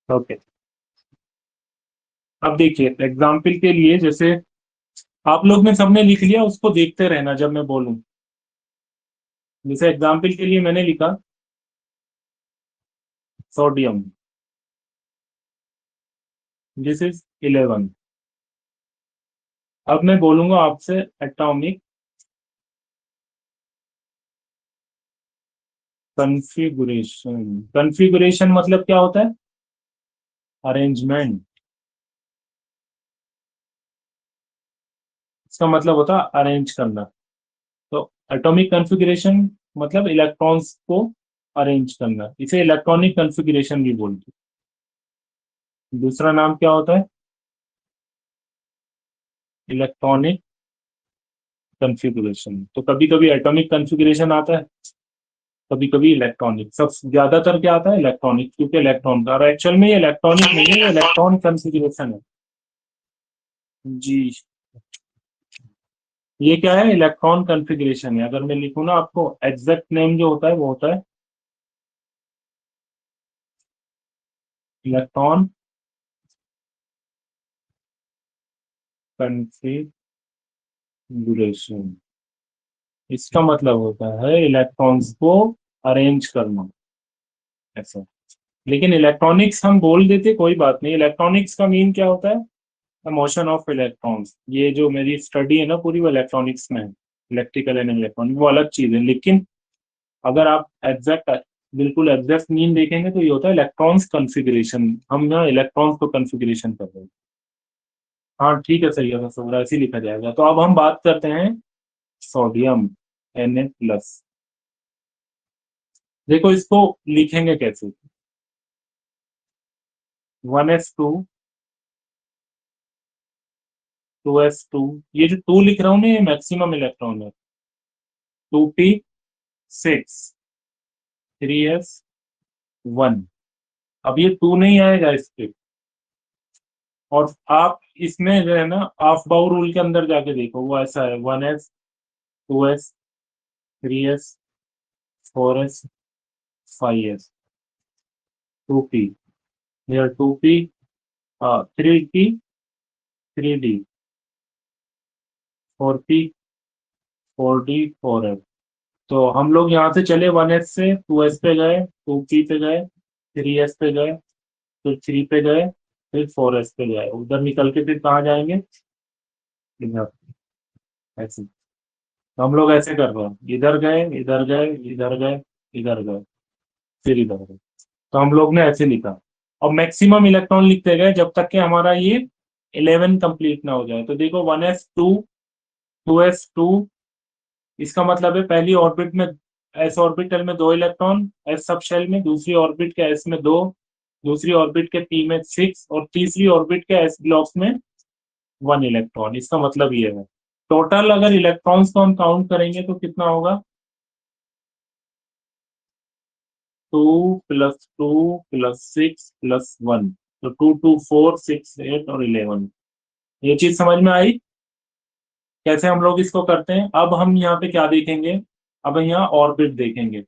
Okay, अब देखिए एग्जाम्पल के लिए, जैसे आप लोग ने सबने लिख लिया, उसको देखते रहना जब मैं बोलूं। जैसे एग्जाम्पल के लिए मैंने लिखा सोडियम, दिस इज 11। अब मैं बोलूंगा आपसे एटॉमिक कॉन्फ़िगरेशन। कॉन्फ़िगरेशन मतलब क्या होता है? अरेंजमेंट। इसका मतलब होता है अरेंज करना। तो एटॉमिक कॉन्फ़िगरेशन मतलब इलेक्ट्रॉन्स को अरेंज करना, इसे इलेक्ट्रॉनिक कॉन्फ़िगरेशन भी बोलते हैं। दूसरा नाम क्या होता है? Electronic configuration. तो कभी कभी एटॉमिक कॉन्फ़िगरेशन आता है, कभी कभी इलेक्ट्रॉनिक। सब ज्यादातर क्या आता है? इलेक्ट्रॉनिक, क्योंकि इलेक्ट्रॉन का, और एक्चुअल में ये इलेक्ट्रॉनिक नहीं है, ये इलेक्ट्रॉन कॉन्फ़िगरेशन है जी। ये क्या है? इलेक्ट्रॉन कॉन्फ़िगरेशन है। अगर मैं लिखूं ना, आपको एग्जैक्ट नेम जो होता है वो होता है इलेक्ट्रॉन कॉन्फ़िगरेशन। इसका मतलब होता है इलेक्ट्रॉन्स को अरेंज करना, ऐसा। लेकिन इलेक्ट्रॉनिक्स हम बोल देते, कोई बात नहीं। इलेक्ट्रॉनिक्स का मीन क्या होता है? Motion of electrons. ये जो मेरी स्टडी है ना पूरी, वो इलेक्ट्रॉनिक्स में है। इलेक्ट्रिकल एंड इलेक्ट्रॉनिक वो अलग चीज है। लेकिन अगर आप एग्जैक्ट, बिल्कुल एग्जैक्ट मीन देखेंगे तो ये होता है इलेक्ट्रॉन्स कॉन्फ़िगरेशन। हम ना इलेक्ट्रॉन्स को कॉन्फ़िगरेशन कर रहे हैं। हाँ ठीक है, सही है, सर ऐसे ही लिखा जाएगा। तो अब हम बात करते हैं सोडियम Na+। देखो इसको लिखेंगे कैसे? 1s2 2s2, ये जो 2 लिख रहा हूँ ना, ये मैक्सिमम इलेक्ट्रॉन है। 2p6 3s1। अब ये 2 नहीं आएगा इस पे, और आप इसमें जो है ना हाफ बाउ रूल के अंदर जाके देखो, वो ऐसा है 1s 2s 3s 4s 5s 2p, here 2p 3p 3d 4p 4d 4s। तो हम लोग यहाँ से चले 1s से 2s पे गए, 2p पे गए, 3s पे गए, फिर 3 पे गए, फिर 4s पे गए। उधर निकल के फिर कहाँ जाएंगे? इधर, ऐसे। तो हम लोग ऐसे कर रहे हैं, इधर गए इधर गए इधर गए इधर गए, फिर इधर गए। तो हम लोग ने ऐसे लिखा, और मैक्सिमम इलेक्ट्रॉन लिखते गए जब तक कि हमारा ये 11 कंप्लीट ना हो जाए। तो देखो 1s2 2s2, इसका मतलब है पहली ऑर्बिट में, एस ऑर्बिटल में 2 इलेक्ट्रॉन, एस सब शेल में, दूसरी ऑर्बिट के एस में 2, दूसरी ऑर्बिट के पी में 6, और तीसरी ऑर्बिट के एस ब्लॉक में 1 इलेक्ट्रॉन। इसका मतलब ये है टोटल अगर इलेक्ट्रॉन्स को हम काउंट करेंगे तो कितना होगा? 2 + 2 + 6 + 1, तो 2 2 4 6 8 और 11। ये चीज समझ में आई कैसे हम लोग इसको करते हैं? अब हम यहाँ पे क्या देखेंगे? अब यहाँ ऑर्बिट देखेंगे।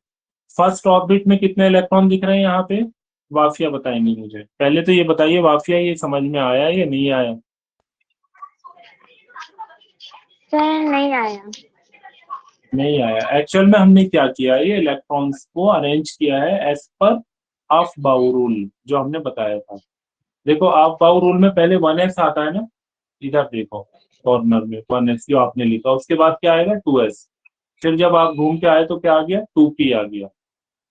फर्स्ट ऑर्बिट में कितने इलेक्ट्रॉन दिख रहे हैं यहाँ पे? वाफिया बताएंगे मुझे। पहले तो ये बताइए, वाफिया ये समझ में आया या नहीं आया? सर नहीं आया। नहीं आया। एक्चुअल में हमने क्या किया है, ये इलेक्ट्रॉन्स को अरेंज किया है एज पर हाफ बाउ रूल जो हमने बताया था। देखो हाफ बाउ रूल में पहले 1s आता है ना, इधर देखो कॉर्नर में 1s जो आपने लिखा, उसके बाद क्या आएगा? 2s। फिर जब आप घूम के आए तो क्या आ गया? 2p आ गया।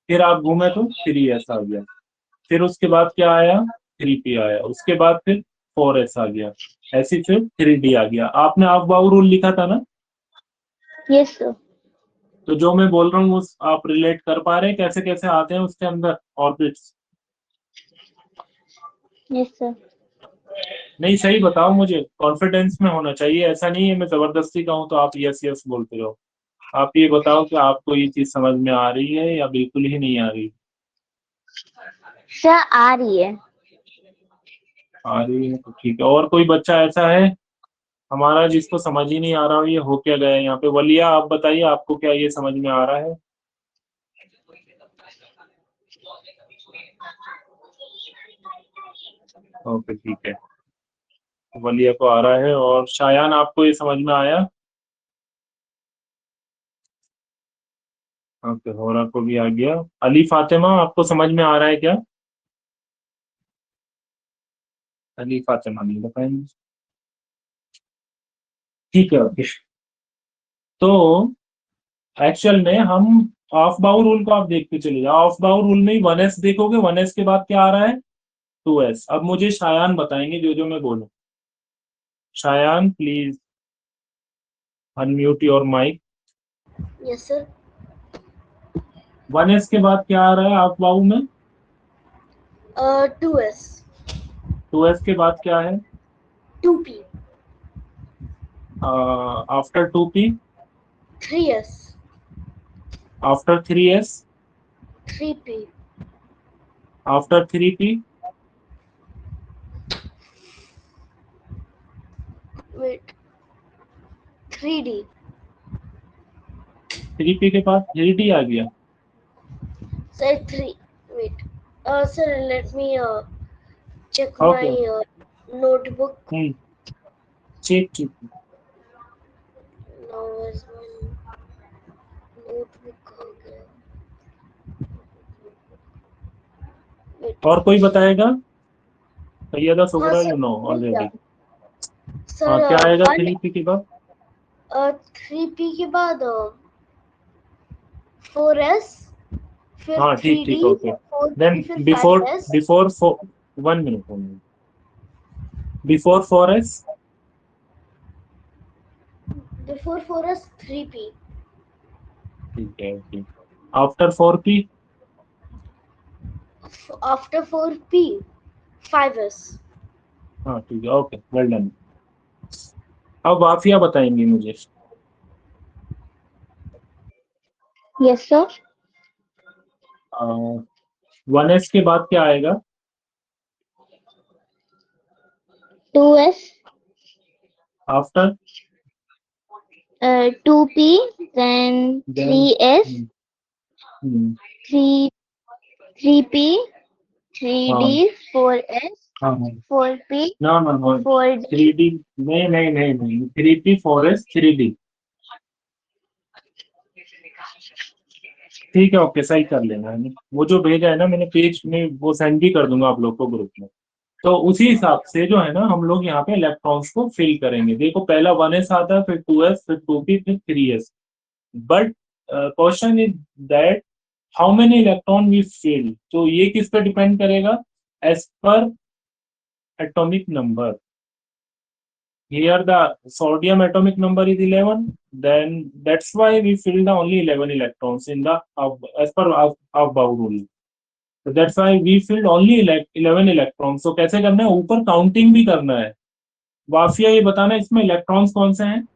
फिर आप घूमे तो 3s आ गया। फिर उसके बाद क्या आया? 3p आया। उसके बाद फिर 4s आ गया। ऐसे फिर 3d आ गया। आपने हाफ बाउ रूल लिखा था ना? Yes sir. तो जो मैं बोल रहा हूँ उस आप रिलेट कर पा रहे हैं कैसे कैसे आते हैं उसके अंदर ऑर्बिट्स? Yes sir. नहीं सही बताओ मुझे, कॉन्फिडेंस में होना चाहिए। ऐसा नहीं है मैं जबरदस्ती कहूँ तो आप यस यस बोलते रहो। आप ये बताओ कि आपको ये चीज समझ में आ रही है या बिल्कुल ही नहीं आ रही? सर आ रही है। आ रही है तो ठीक है। और कोई बच्चा ऐसा है हमारा जिसको समझ ही नहीं आ रहा हो, ये हो क्या गया है यहाँ पे? वलिया, आप बताइए, आपको क्या ये समझ में आ रहा है? ओके ठीक है, वलिया को आ रहा है। और शायान, आपको ये समझ में आया? ओके, होरा को भी आ गया। अली फातिमा, आपको समझ में आ रहा है क्या? अली फातिमा नहीं बताएंगे। ठीक है, ओके। तो एक्चुअल में हम ऑफ बाउ रूल को आप देखते चले जाओ। ऑफ बाउ रूल में 1s देखोगे, 1s के बाद क्या आ रहा है? 2s। अब मुझे शायान बताएंगे जो जो मैं बोलूं। Shayan please unmute your mic. Yes sir. 1s के बाद क्या आ रहा है ऑफ बाउ में? 2s। 2s के बाद क्या है? 2p। After 2p? 3s। After 3s? 3p। After 3p? wait 3d। 3p के बाद 3d आ गया। sir 3 wait sir let me check my okay. notebook। ठीक ठीक। now is my notebook कहाँ गया? wait और कोई बताएगा? सैयदा हाँ सुगरा, सर यू नो मिल गया ऑलरेडी। हाँ, सर। क्या आएगा 1 3p के बाद? 3p के बाद 4s फिर हाँ ठीक 3d ठीक, ओके। फिर 4p देन फिर before 5s। Before 1 minute only. Before 4s? before 4s 3p। ठीक है, okay. After 4p? after 4p 5s। हाँ ठीक है, ओके, वेल डन। अब वाफिया बताएंगी मुझे। Yes sir. 1s के बाद क्या आएगा? 2s। After? 2p then then 3s 3 3p 3d हाँ 4s हाँ हाँ। 4p ना ना ना, 4d 3d नहीं नहीं नहीं नहीं, 3p 4s 3d। ठीक है, ओके, सही कर लेना है। वो जो भेजा है ना मैंने पेज में, वो सेंड भी कर दूंगा आप लोग को ग्रुप में। तो उसी हिसाब से जो है ना हम लोग यहाँ पे इलेक्ट्रॉन्स को फिल करेंगे। देखो, पहला 1s आता है, फिर 2s, फिर 2p, फिर 3s। But question is that how many electron we fill. तो ये किस पे डिपेंड करेगा? एज पर atomic number. Here the sodium atomic number is 11. Then that's why we fill the only 11 electrons in the as per Aufbau rule. So that's why we filled only 11 electrons. So कैसे करना है? ऊपर counting भी करना है। वाफिया, ये बताना इसमें इलेक्ट्रॉन्स कौन से हैं?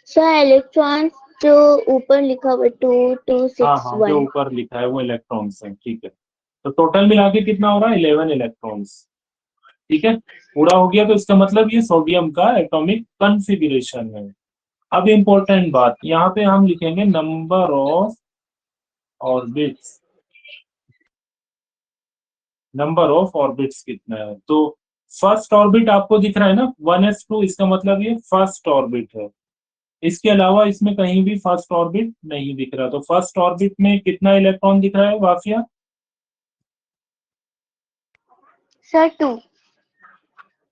सर इलेक्ट्रॉन्स जो ऊपर लिखा हुआ 2 2 हाँ 6 हाँ, जो 1। ऊपर लिखा है वो इलेक्ट्रॉन्स हैं, ठीक है। तो टोटल मिला के कितना हो रहा है? 11 इलेक्ट्रॉन्स। ठीक है, पूरा हो गया। तो इसका मतलब ये सोडियम का एटॉमिक कॉन्फ़िगरेशन है। अब इम्पोर्टेंट बात, यहाँ पे हम लिखेंगे number of orbits. Number of orbits कितना है? तो फर्स्ट ऑर्बिट आपको दिख रहा है ना 1s2, इसका मतलब ये फर्स्ट ऑर्बिट है। इसके अलावा इसमें कहीं भी फर्स्ट ऑर्बिट नहीं दिख रहा। तो फर्स्ट ऑर्बिट में कितना इलेक्ट्रॉन दिख रहा है वाफिया? सर 2।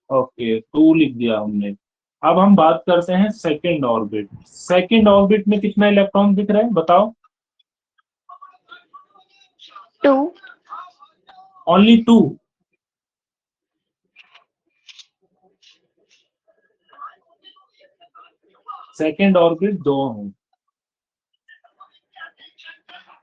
ओके, 2 लिख दिया हमने। अब हम बात करते हैं सेकेंड ऑर्बिट। सेकेंड ऑर्बिट में कितना इलेक्ट्रॉन दिख रहा है बताओ? 2। ओनली 2? सेकेंड ऑर्बिट 2 है,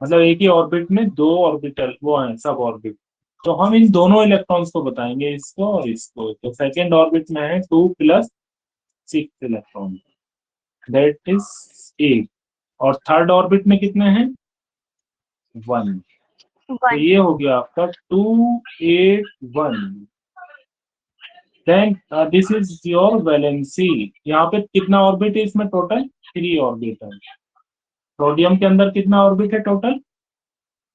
मतलब एक ही ऑर्बिट में 2 ऑर्बिटल वो हैं, सब ऑर्बिट। तो हम इन दोनों इलेक्ट्रॉन्स को बताएंगे, इसको और इसको। तो सेकेंड ऑर्बिट में है 2 + 6 इलेक्ट्रॉन, दैट इज 8। और थर्ड ऑर्बिट में कितने हैं? 1। तो 1। ये हो गया आपका 2 8 1। Then this is your valency. यहाँ पे कितना ऑर्बिट है इसमें? टोटल 3 ऑर्बिट है। सोडियम के अंदर कितना ऑर्बिट है टोटल?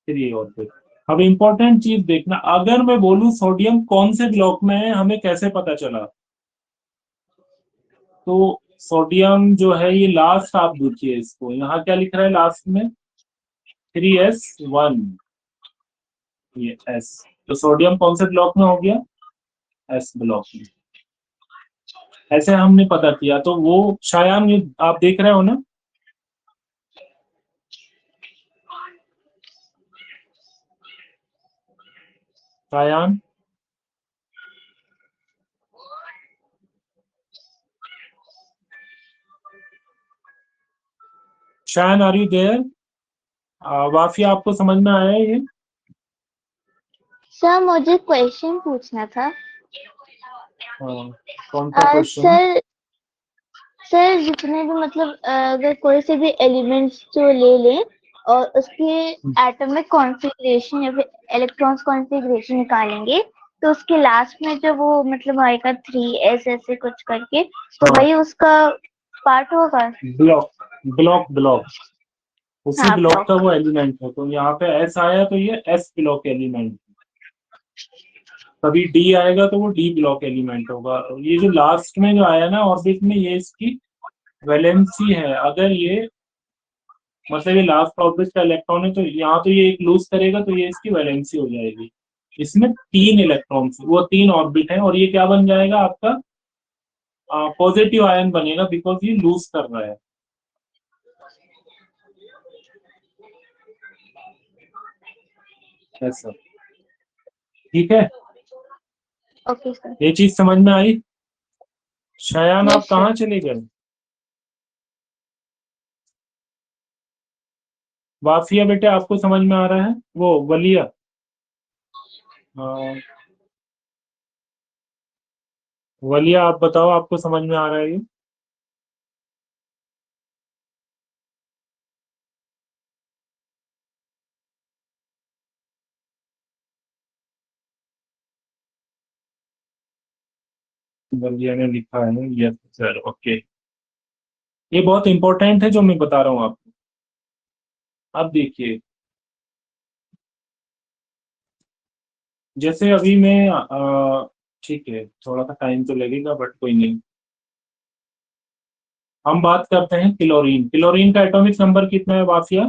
3 ऑर्बिट। अब इंपॉर्टेंट चीज देखना, अगर मैं बोलूं सोडियम कौन से ब्लॉक में है, हमें कैसे पता चला? तो सोडियम जो है ये लास्ट, आप देखिए इसको, यहाँ क्या लिख रहा है लास्ट में? 3s1, ये s। तो सोडियम कौन से ब्लॉक में हो गया? एस ब्लॉक में। ऐसे हमने पता किया। तो वो शायान, ये आप देख रहे हो ना? Shayan, Shayan are you there? Wafia, आपको समझ में आया ये? सर मुझे क्वेश्चन पूछना था। कौन सा क्वेश्चन? सर सर जितने भी मतलब अगर कोई से भी एलिमेंट्स जो ले लें और उसके एटॉमिक कॉन्फ़िगरेशन या फिर इलेक्ट्रॉन्स कॉन्फ़िगरेशन निकालेंगे, तो उसके लास्ट में जो वो मतलब आएगा 3s ऐसे कुछ करके, तो वही उसका पार्ट होगा। ब्लॉक ब्लॉक ब्लॉक, उसी हाँ ब्लॉक का ब्लॉक। वो एलिमेंट है। तो यहाँ पे एस आया तो ये एस ब्लॉक एलिमेंट, कभी डी आएगा तो वो डी ब्लॉक एलिमेंट होगा। ये जो लास्ट में जो आया ना ऑर्बिट में, ये इसकी वैलेंसी है। अगर ये मतलब ये लास्ट ऑर्बिट का इलेक्ट्रॉन है, तो यहाँ तो ये एक लूज करेगा तो ये इसकी वैलेंसी हो जाएगी। इसमें 3 इलेक्ट्रॉन, वो 3 ऑर्बिट है, और ये क्या बन जाएगा आपका? पॉजिटिव आयन बनेगा, बिकॉज ये लूज कर रहा है। ऐसा, ठीक है? Okay sir. ये चीज समझ में आई? शयान, आप यस कहाँ सर। चले गए? वाफिया बेटे, आपको समझ में आ रहा है? वो वलिया, हाँ, वलिया आप बताओ, आपको समझ में आ रहा है ये? वलिया ने लिखा है यस सर, ओके। ये बहुत इंपॉर्टेंट है जो मैं बता रहा हूँ आपको। अब देखिए, जैसे अभी मैं ठीक है, थोड़ा सा टाइम तो लगेगा बट कोई नहीं। हम बात करते हैं क्लोरीन। क्लोरीन का एटॉमिक नंबर कितना है वाफिया?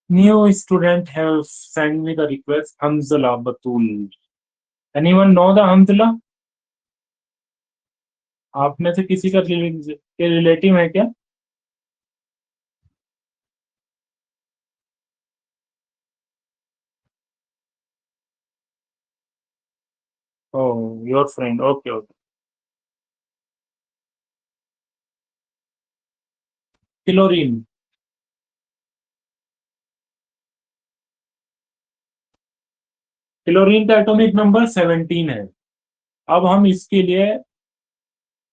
New student have sent me the request, Hamzala Batul. Anyone know the Hamzala? आप में से किसी का के रिलेटिव है क्या? Oh, your friend. Okay, okay. Chlorine, chlorine का एटॉमिक नंबर 17 है। अब हम इसके लिए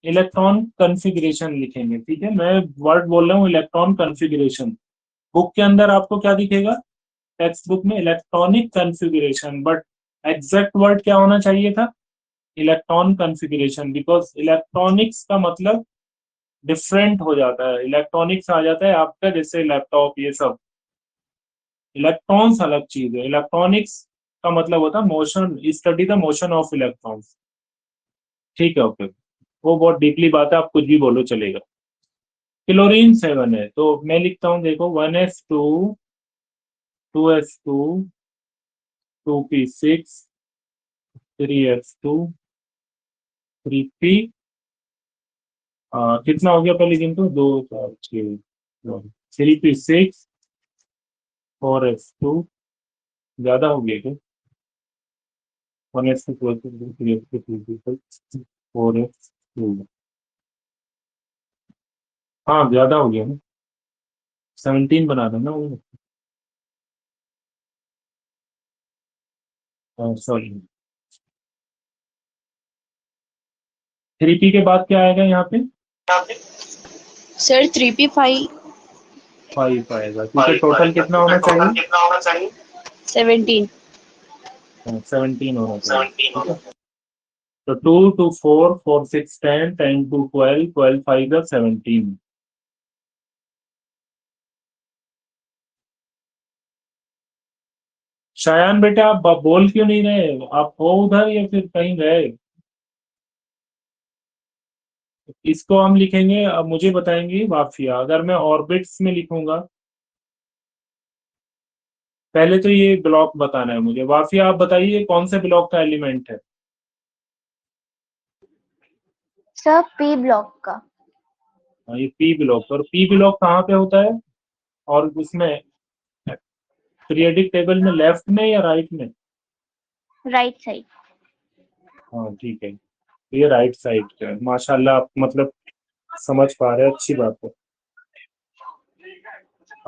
इलेक्ट्रॉन कॉन्फ़िगरेशन लिखेंगे, ठीक है? मैं वर्ड बोल रहा हूँ इलेक्ट्रॉन कॉन्फ़िगरेशन। बुक के अंदर आपको क्या दिखेगा? टेक्स्ट बुक में electronic configuration, but exact word क्या होना चाहिए था? इलेक्ट्रॉन कॉन्फ़िगरेशन, बिकॉज इलेक्ट्रॉनिक्स का मतलब डिफरेंट हो जाता है। इलेक्ट्रॉनिक्स आ जाता है आपका, जैसे लैपटॉप, ये सब। इलेक्ट्रॉन्स अलग चीज है। इलेक्ट्रॉनिक्स का मतलब होता है motion, study the motion of electrons, ठीक है? ओके, वो बहुत डीपली बात है, आप कुछ भी बोलो चलेगा। क्लोरीन 7 है, तो मैं लिखता हूँ, देखो, 1s2, 2s2, 2p6, 3s2, 3p, कितना हो गया पहले गिन तो? 2 4 6, 3p6, 4s2, ज्यादा हो गया क्या? 1s2, 2s2, 3s2, 3p6, 4s2, हाँ ज्यादा हो गया ना, 17 बना देना वो। सॉरी 3p के बाद क्या आएगा यहाँ पे? सर 3p5 5 आएगा क्योंकि टोटल कितना होना चाहिए? 17 17 होना चाहिए, ठीक है। तो 2 2 4 4 6 10 10 2 12 12 5 17। शायान बेटा आप बोल क्यों नहीं रहे? आप हो उधर या फिर कहीं गए? इसको हम लिखेंगे, अब मुझे बताएंगे वाफिया। अगर मैं ऑर्बिट्स में लिखूंगा, पहले तो ये ब्लॉक बताना है मुझे। वाफिया आप बताइए कौन से ब्लॉक का एलिमेंट है? सर पी ब्लॉक का। ये पी ब्लॉक। और पी ब्लॉक कहाँ पे होता है? और उसमें पीरियोडिक टेबल में लेफ्ट में या राइट में? Right side. हाँ ठीक है, तो ये राइट साइड का है। माशाल्लाह आप मतलब समझ पा रहे हैं, अच्छी बात है।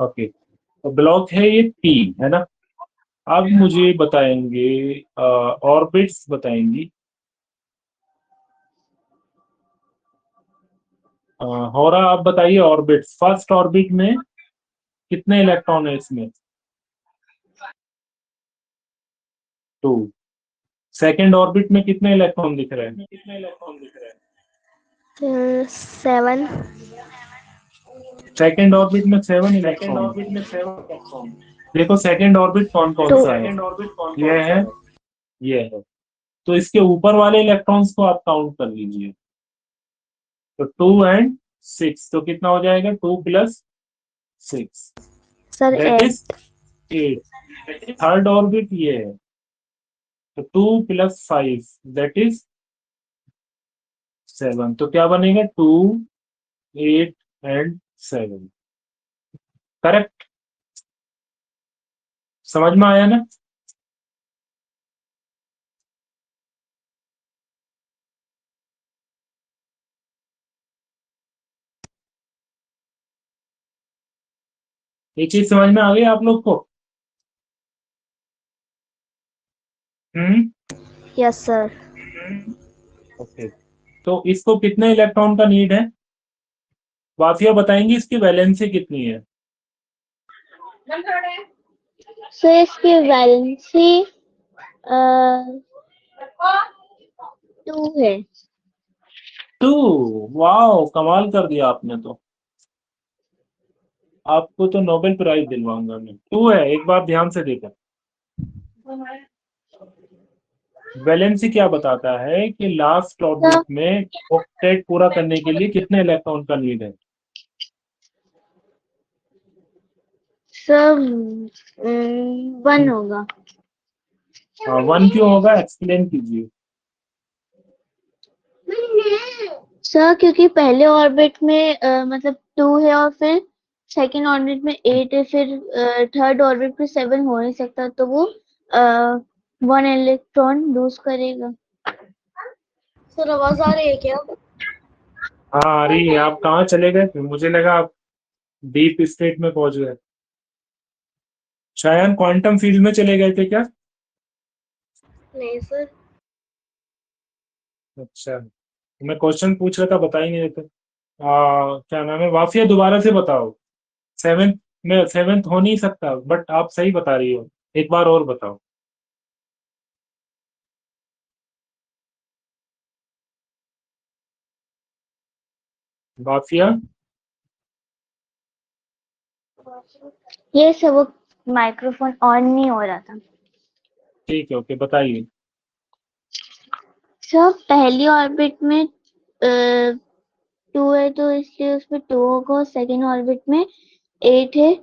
ओके, तो ब्लॉक है ये पी, है ना। अब मुझे बताएंगे ऑर्बिट्स बताएंगी। होरा आप बताइए ऑर्बिट्स। फर्स्ट ऑर्बिट में कितने इलेक्ट्रॉन है इसमें? 2। सेकेंड ऑर्बिट में कितने इलेक्ट्रॉन दिख रहे हैं? 7। सेकेंड ऑर्बिट में 7 इलेक्ट्रॉन। देखो सेकेंड ऑर्बिट कौन कौन सा है? ये है, ये है। तो इसके ऊपर वाले इलेक्ट्रॉन्स को आप काउंट कर लीजिए। तो 2 एंड 6, तो कितना हो जाएगा? 2 + 6, sir that 8। Is 8। Third orbit ये है, तो 2 + 5 दैट इज 7। तो क्या बनेगा? 2 8 एंड 7। करेक्ट? समझ में आया ना? ये चीज समझ में आ गई आप लोग को? Yes sir. ओके, तो इसको कितने इलेक्ट्रॉन का नीड है? वाफिया बताएंगी इसकी वैलेंसी कितनी है? सर इसकी वैलेंसी 2 है। 2। वाह, कमाल कर दिया आपने तो। आपको तो नोबेल प्राइज दिलवाऊंगा मैं। 2 है, एक बार ध्यान से देखा। वैलेंसी क्या बताता है कि लास्ट ऑर्बिट में ऑक्टेट पूरा करने के लिए कितने इलेक्ट्रॉन का नीड है? सर 1 होगा। हाँ, 1 क्यों होगा? एक्सप्लेन कीजिए। सर क्योंकि पहले ऑर्बिट में मतलब 2 है और फिर सेकंड ऑर्बिट में 8 है, फिर थर्ड ऑर्बिट में 7 हो नहीं सकता, तो वो 1 इलेक्ट्रॉन लूज करेगा। सर आवाज आ रही है क्या? हाँ आ रही है। आप कहाँ चले गए थे? मुझे लगा आप डीप स्टेट में पहुंच गए। शायद क्वांटम फील्ड में चले गए थे क्या? नहीं सर। अच्छा, मैं क्वेश्चन पूछ रहा था, बता ही नहीं देते। क्या नाम है? वाफिया दोबारा से बताओ। सेवेंथ में, सेवेंथ हो नहीं सकता, बट आप सही बता रही हो। एक बार और बताओ। वाफिया? ये सब वो माइक्रोफोन ऑन नहीं हो रहा था। ठीक है, ओके, बताइए। सर पहली ऑर्बिट में 2 है तो इसलिए उसमें 2 होगा, सेकेंड ऑर्बिट में 8 है।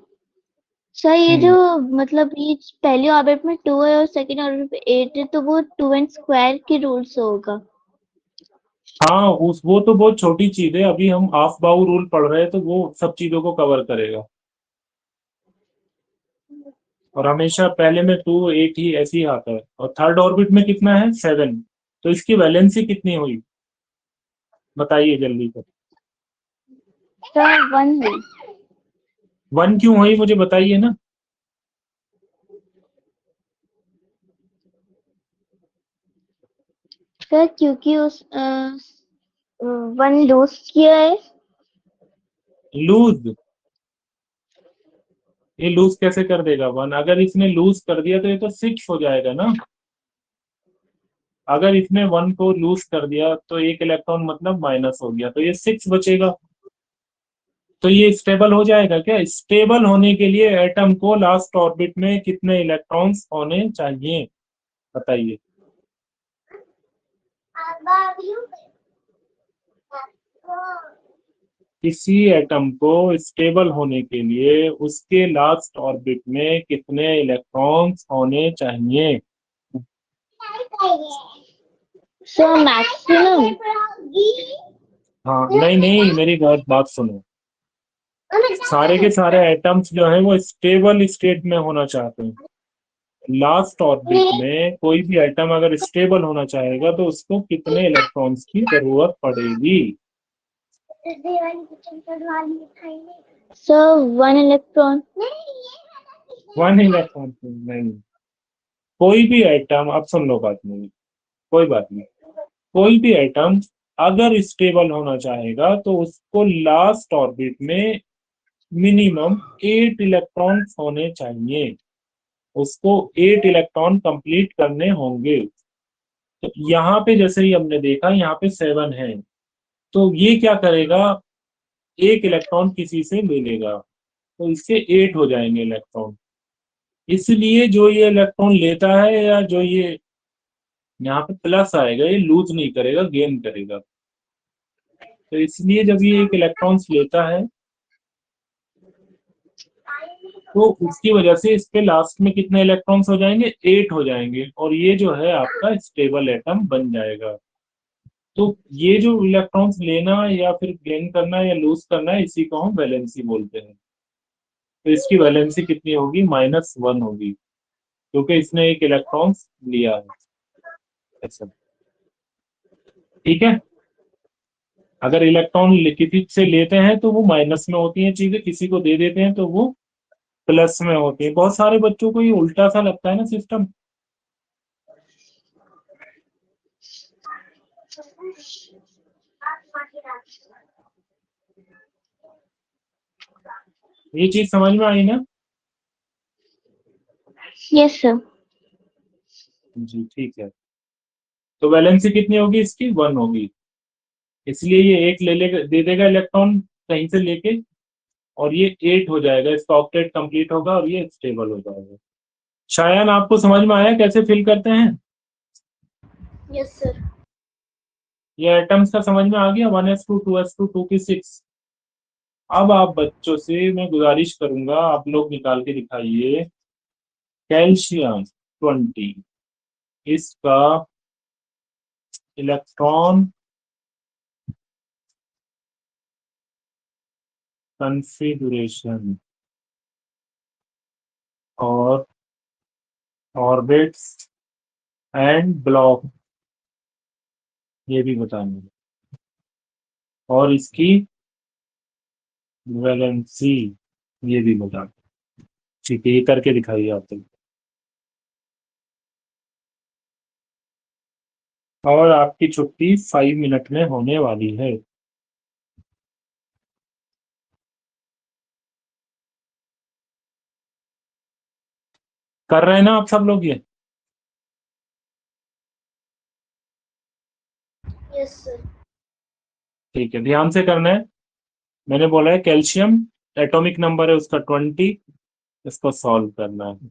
सर ये जो मतलब ये पहली ऑर्बिट में 2 है और सेकेंड ऑर्बिट में 8 है, तो वो 2n स्क्वायर के रूल से होगा। हाँ, उस वो तो बहुत छोटी चीज है। अभी हम हाफ बाउ रूल पढ़ रहे हैं, तो वो सब चीजों को कवर करेगा। और हमेशा पहले में 2 8 ही ऐसे ही आता है। और थर्ड ऑर्बिट में कितना है? 7। तो इसकी वैलेंसी कितनी हुई? बताइए जल्दी से। सर 1 है। 1 क्यों हुई मुझे बताइए ना। सर क्योंकि उस वन लूज किया है। लूज, ये लूज कैसे कर देगा वन? अगर इसने लूज कर दिया तो ये तो 6 हो जाएगा ना। अगर इसने वन को लूज कर दिया तो एक इलेक्ट्रॉन मतलब माइनस हो गया, तो ये 6 बचेगा। तो ये स्टेबल हो जाएगा क्या? स्टेबल होने के लिए एटम को लास्ट ऑर्बिट में कितने इलेक्ट्रॉन्स होने चाहिए, बताइए। किसी एटम को स्टेबल होने के लिए उसके लास्ट ऑर्बिट में कितने इलेक्ट्रॉन्स होने चाहिए? Sir maximum. हाँ, नहीं नहीं, मेरी बात सुनो। सारे के सारे एटम्स जो है वो स्टेबल स्टेट में होना चाहते हैं। लास्ट ऑर्बिट में कोई भी एटम अगर स्टेबल होना चाहेगा तो उसको कितने इलेक्ट्रॉन्स की जरूरत पड़ेगी? Sir one electron. 1 इलेक्ट्रॉन नहीं। कोई भी एटम, अब सुन लो बात मेरी, कोई बात नहीं। कोई भी एटम अगर स्टेबल होना चाहेगा तो उसको लास्ट ऑर्बिट में मिनिमम 8 इलेक्ट्रॉन होने चाहिए। उसको 8 इलेक्ट्रॉन कंप्लीट करने होंगे। तो यहाँ पे जैसे ही हमने देखा यहाँ पे 7 है, तो ये क्या करेगा? एक इलेक्ट्रॉन किसी से ले लेगा, तो इससे 8 हो जाएंगे इलेक्ट्रॉन। इसलिए जो ये इलेक्ट्रॉन लेता है या जो ये यहाँ पे प्लस आएगा, ये लूज नहीं करेगा, गेन करेगा। तो इसलिए जब ये एक इलेक्ट्रॉन्स लेता है तो उसकी वजह से इस पे लास्ट में कितने इलेक्ट्रॉन्स हो जाएंगे? 8 हो जाएंगे, और ये जो है आपका स्टेबल एटम बन जाएगा। तो ये जो इलेक्ट्रॉन्स लेना या फिर गेन करना या लूज करना है, इसी को हम वैलेंसी बोलते हैं। तो इसकी वैलेंसी कितनी होगी? -1 होगी, क्योंकि इसने एक इलेक्ट्रॉन्स लिया है। ऐसा, ठीक है। अगर इलेक्ट्रॉन किसी से लेते हैं तो वो माइनस में होती हैं चीजें, किसी को दे देते हैं तो वो प्लस में होती है। बहुत सारे बच्चों को ये उल्टा सा लगता है ना सिस्टम। ये चीज समझ में आई ना? Yes sir. जी ठीक है। तो वैलेंसी कितनी होगी इसकी? 1 होगी। इसलिए ये एक ले लेगा, दे देगा इलेक्ट्रॉन कहीं से लेके, और ये 8 हो जाएगा, इसका ऑक्टेट कंप्लीट होगा और ये स्टेबल हो जाएगा। शायद आपको समझ में आया कैसे फिल करते हैं? Yes sir. ये एटम्स का समझ में आ गया, 1s2 2s2 2 की 6। अब आप बच्चों से मैं गुजारिश करूंगा, आप लोग निकाल के दिखाइए। कैल्शियम 20, इसका इलेक्ट्रॉन कॉन्फ़िगरेशन और ऑर्बिट्स एंड ब्लॉक ये भी बताना है, और इसकी वैलेंसी ये भी बताना। ठीक है, ये करके दिखाइए आप लोग। और आपकी छुट्टी 5 मिनट में होने वाली है। कर रहे हैं ना आप सब लोग ये? Yes sir. ठीक है, ध्यान से करना है। मैंने बोला है कैल्शियम, एटॉमिक नंबर है उसका 20, इसको सॉल्व करना है।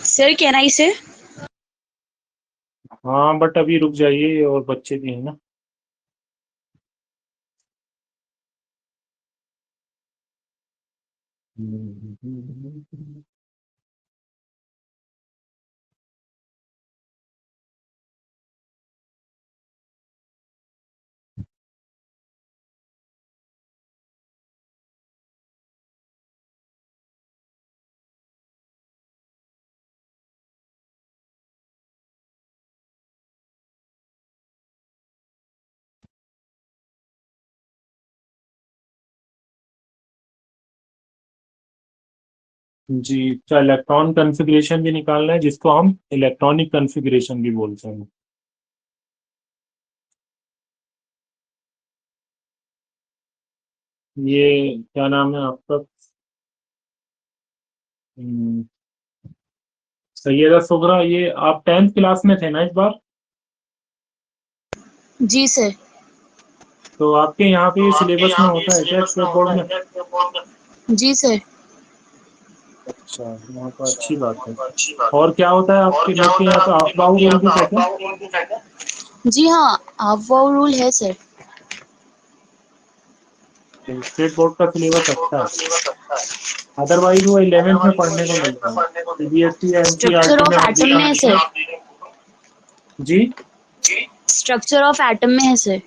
सर कैन आई से? हाँ बट अभी रुक जाइए, और बच्चे भी हैं ना। जी, तो इलेक्ट्रॉन कॉन्फ़िगरेशन भी निकालना है, जिसको हम इलेक्ट्रॉनिक कॉन्फ़िगरेशन भी बोलते हैं। ये क्या नाम है आपका? हम्म, सैयदा सुगरा, ये आप 10th क्लास में थे ना इस बार? जी सर। तो आपके यहाँ पे ये सिलेबस में होता है क्या स्टेट बोर्ड में? जी सर। अच्छा, यहाँ तो अच्छी बात है। और क्या होता है आपके लोग के यहाँ पे? अफवाह रूल भी कहते हैं? जी हाँ, अफवाह रूल है सर। स्टेट बोर्ड का सिलेबस अच्छा है, अदरवाइज वो 11th में पढ़ने को मिलता है। सीबीएसई या स्ट्रक्चर एनसीईआरटी में ऑफ अभी एटम में है सर। जी। स्ट्रक्चर ऑफ एटम में है सर।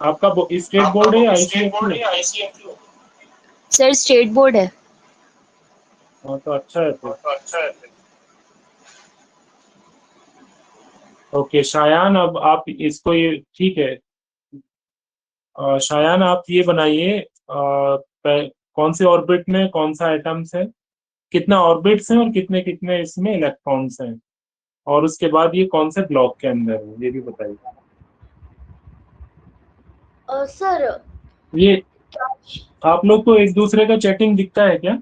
आपका स्टेट बोर्ड है या आईसीएसई है? सर स्टेट बोर्ड है। हाँ, तो अच्छा है फिर। ओके शायान, अब आप इसको, ये ठीक है। शायान, आप ये बनाइए, कौन से ऑर्बिट में कौन सा एटम्स है, कितना ऑर्बिट्स हैं और कितने कितने इसमें इलेक्ट्रॉन्स हैं, और उसके बाद ये कौन से ब्लॉक के अंदर है, ये भी बताइए। सर ये आप लोग को एक दूसरे का चैटिंग दिखता है क्या?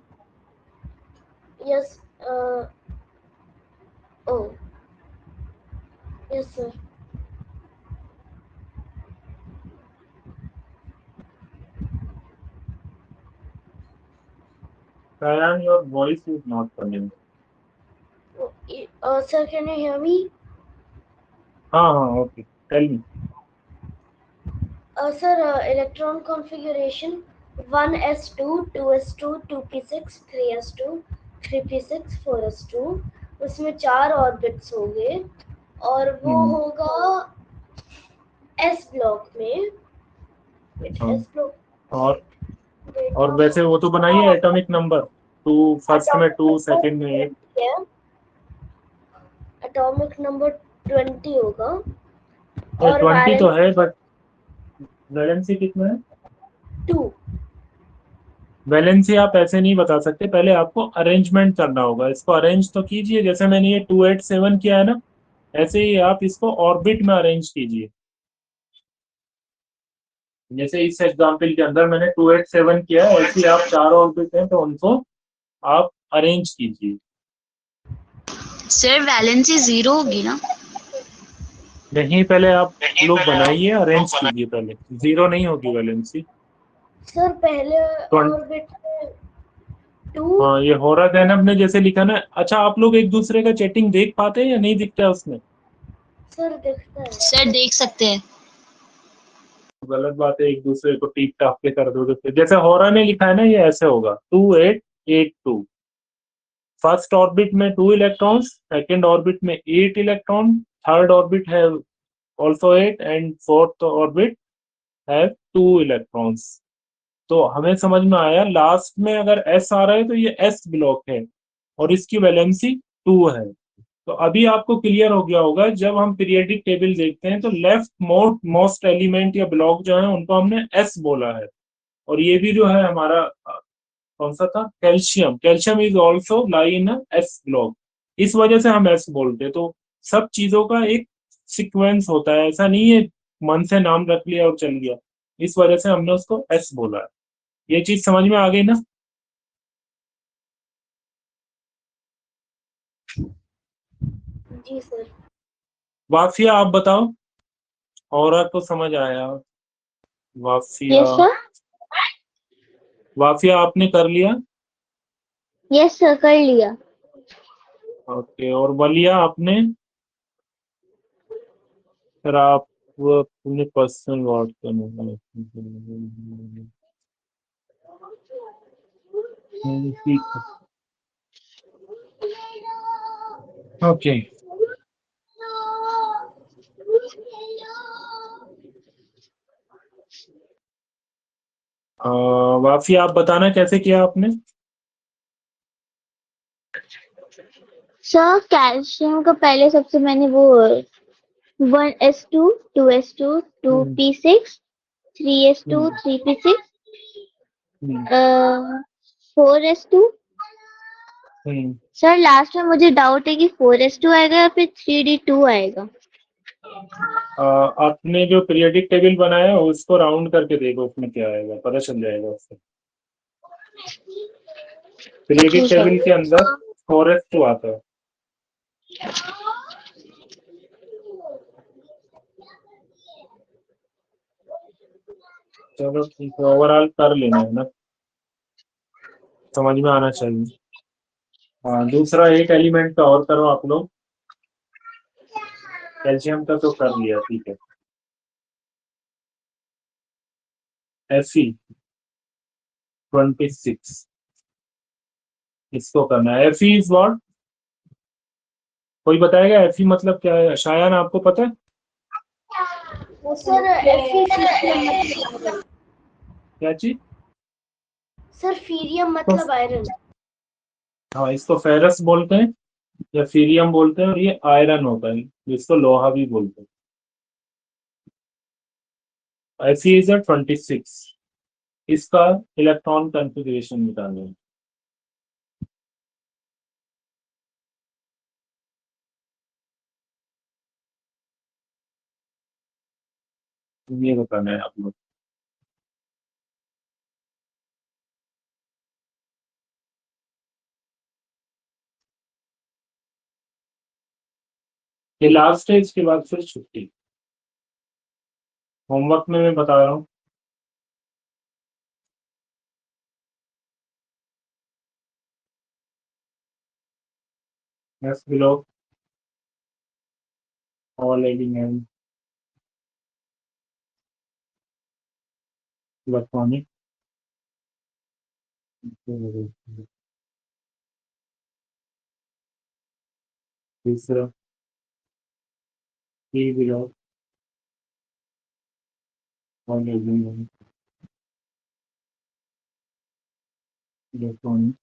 Yes oh yes sir. Shayan, your voice is not coming. Sir can you hear me? हाँ हाँ, okay, tell me. Sir electron configuration 1s2 2s2 2p6 3s2 3p6 4s2, उसमें 4 ऑर्बिट्स होंगे और वो होगा एस ब्लॉक में। हाँ, एस ब्लॉक और वैसे वो तो बनाइए एटॉमिक नंबर, टू फर्स्ट में 2, सेकंड में 8। एटॉमिक नंबर 20 होगा और 20 तो है, बट वैलेंसी कितना है? 2। वैलेंसी आप ऐसे नहीं बता सकते, पहले आपको अरेंजमेंट करना होगा। इसको अरेंज तो कीजिए, जैसे मैंने ये 287 किया है ना, ऐसे ही आप इसको ऑर्बिट में अरेंज कीजिए। जैसे इस एग्जांपल के अंदर मैंने 287 किया है, ऐसे ही आप 4 ऑर्बिट हैं तो उनको आप अरेंज कीजिए। सर वैलेंसी 0 होगी ना? नहीं, पहले आप लोग बनाइए, अरेंज कीजिए, पहले 0 नहीं होगी वैलेंसी। सर पहले तो ऑर्बिट में 2। हाँ, ये हो रहा जैनब ने जैसे लिखा ना। अच्छा, आप लोग एक दूसरे का चैटिंग देख पाते हैं या नहीं दिखता है उसमें? सर दिखता है। सर देख सकते हैं। गलत बात है, एक दूसरे को टीप टाप के कर दोगे फिर। जैसे होरा ने लिखा है ना, ये ऐसे होगा 2882। फर्स्ट ऑर्बिट में 2 इलेक्ट्रॉन्स, सेकेंड ऑर्बिट में 8 इलेक्ट्रॉन, थर्ड ऑर्बिट है ऑल्सो 8, एंड फोर्थ ऑर्बिट है 2 इलेक्ट्रॉन्स। तो हमें समझ में आया, लास्ट में अगर एस आ रहा है तो ये एस ब्लॉक है और इसकी वैलेंसी 2 है। तो अभी आपको क्लियर हो गया होगा, जब हम पीरियोडिक टेबल देखते हैं तो लेफ्ट मोस्ट एलिमेंट या ब्लॉक जो है उनको हमने एस बोला है। और ये भी जो है हमारा कौन सा था? Calcium. Calcium is also lie in S block, इस वजह से हम एस बोलते हैं। तो सब चीजों का एक सीक्वेंस होता है, ऐसा नहीं है मन से नाम रख लिया और चल गया। इस वजह से हमने उसको एस बोला है। ये चीज समझ में आ गई ना? जी सर। वाफिया, आप बताओ। और तो समझ आया। वाफिया, यस सर। वाफिया आपने कर लिया? यस सर, कर लिया। ओके, और वलिया आपने? फिर आप वो अपने पर्सनल वर्ड करना। ठीक है, ओके। वाफिया, आप बताना कैसे किया आपने? सर कैल्शियम का पहले सबसे मैंने वो 1s2 2s2 2p6 3s2 3p6 4s2। हम्म, सर लास्ट में मुझे डाउट है कि 4s2 आएगा या फिर 3d2 आएगा। आपने जो पीरियोडिक टेबल बनाया है उसको राउंड करके देखो उसमें क्या आएगा, पता चल जाएगा उससे। पीरियोडिक ठीक है। टेबल के अंदर 4s2 आता है। चलो ठीक है, ओवरऑल कर लेना है ना, समझ में आना चाहिए। हाँ, दूसरा एक एलिमेंट का और करो आप लोग। कैल्शियम का तो कर लिया, ठीक है। Fe26 इसको करना है। Fe इज व्हाट, कोई बताएगा Fe मतलब क्या है? शायान आपको पता है सर फीरियम क्या चीज? सर फीरियम मतलब आयरन। हाँ, इसको फेरस बोलते हैं या फीरियम बोलते हैं, और ये आयरन होता है जिसको लोहा भी बोलते हैं। Fe इज 26, इसका इलेक्ट्रॉन कॉन्फ़िगरेशन निकालना है। ये बताना है आप लोग। ये लास्ट है, इसके बाद फिर छुट्टी। होमवर्क में मैं बता रहा हूँ। Yes, below all elements electronic तीसरा E below all elements electronic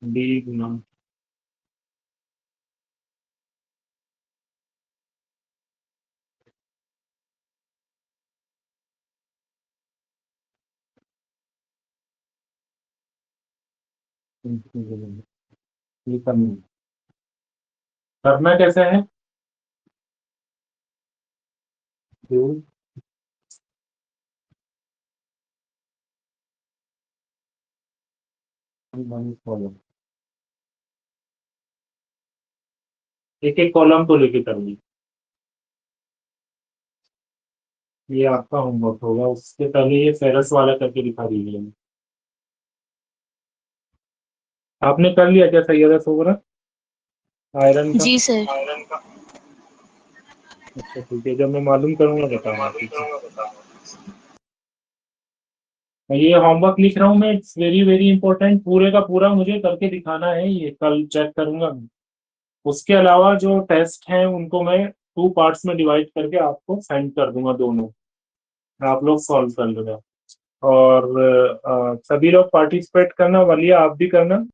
D below ये करना कैसे है? Do one column, एक एक कॉलम को लेके करनी। ये आपका होमवर्क होगा, उससे पहले ये फेरस वाला करके दिखा दीजिए। आपने कर लिया क्या सैयदा सोबरा आयरन का? जी सर। अच्छा ठीक है, जब मैं मालूम करूंगा बताऊंगा, ठीक है। ये होमवर्क लिख रहा हूँ मैं, इट्स वेरी वेरी इंपॉर्टेंट, पूरे का पूरा मुझे करके दिखाना है, ये कल चेक करूंगा। उसके अलावा जो टेस्ट हैं उनको मैं 2 पार्ट्स में डिवाइड करके आपको सेंड कर दूंगा, दोनों आप लोग सॉल्व कर लेना। और सभी लोग पार्टिसिपेट करना, वालिया आप भी करना,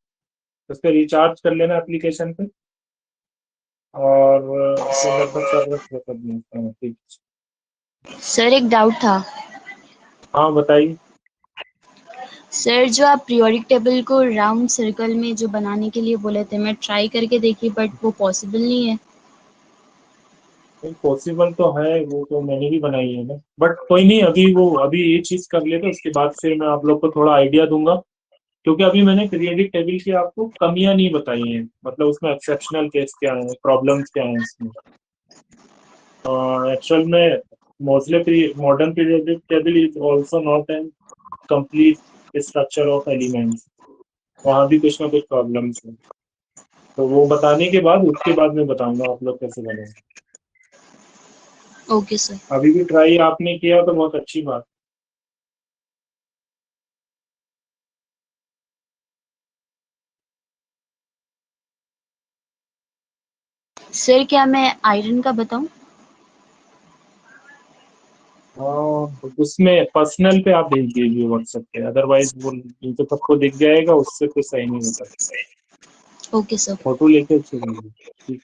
उस पर रिचार्ज कर लेना एप्लीकेशन पे। और लगभग सब कर दें, ठीक। सर एक डाउट था। हाँ बताइए। सर जो आप पीरियोडिक टेबल को राउंड सर्कल में जो बनाने के लिए बोले थे, मैं ट्राई करके देखी बट वो पॉसिबल नहीं है। पॉसिबल तो है, वो तो मैंने भी बनाई है ना, बट कोई नहीं, अभी ये चीज कर लेते, उसके बाद फिर मैं आप लोग को थोड़ा आइडिया दूंगा। क्योंकि अभी मैंने पीरियोडिक टेबल की आपको कमियां नहीं बताई हैं, मतलब उसमें एक्सेप्शनल केस क्या है, प्रॉब्लम्स क्या है इसमें। एक्चुअल में mostly modern periodic table is also not an complete structure of elements, वहाँ भी कुछ ना कुछ प्रॉब्लम्स हैं। तो वो बताने के बाद, उसके बाद मैं बताऊंगा आप लोग कैसे बने। Okay sir. अभी भी ट्राई आपने किया तो बहुत अच्छी बात। सर क्या मैं आयरन का बताऊं? हाँ, उसमें पर्सनल पे आप भेज दीजिए व्हाट्सएप पे, अदरवाइज वो तो सबको दिख जाएगा, उससे तो सही नहीं होता। Okay sir. फोटो लेके अच्छे भेजिए, ठीक।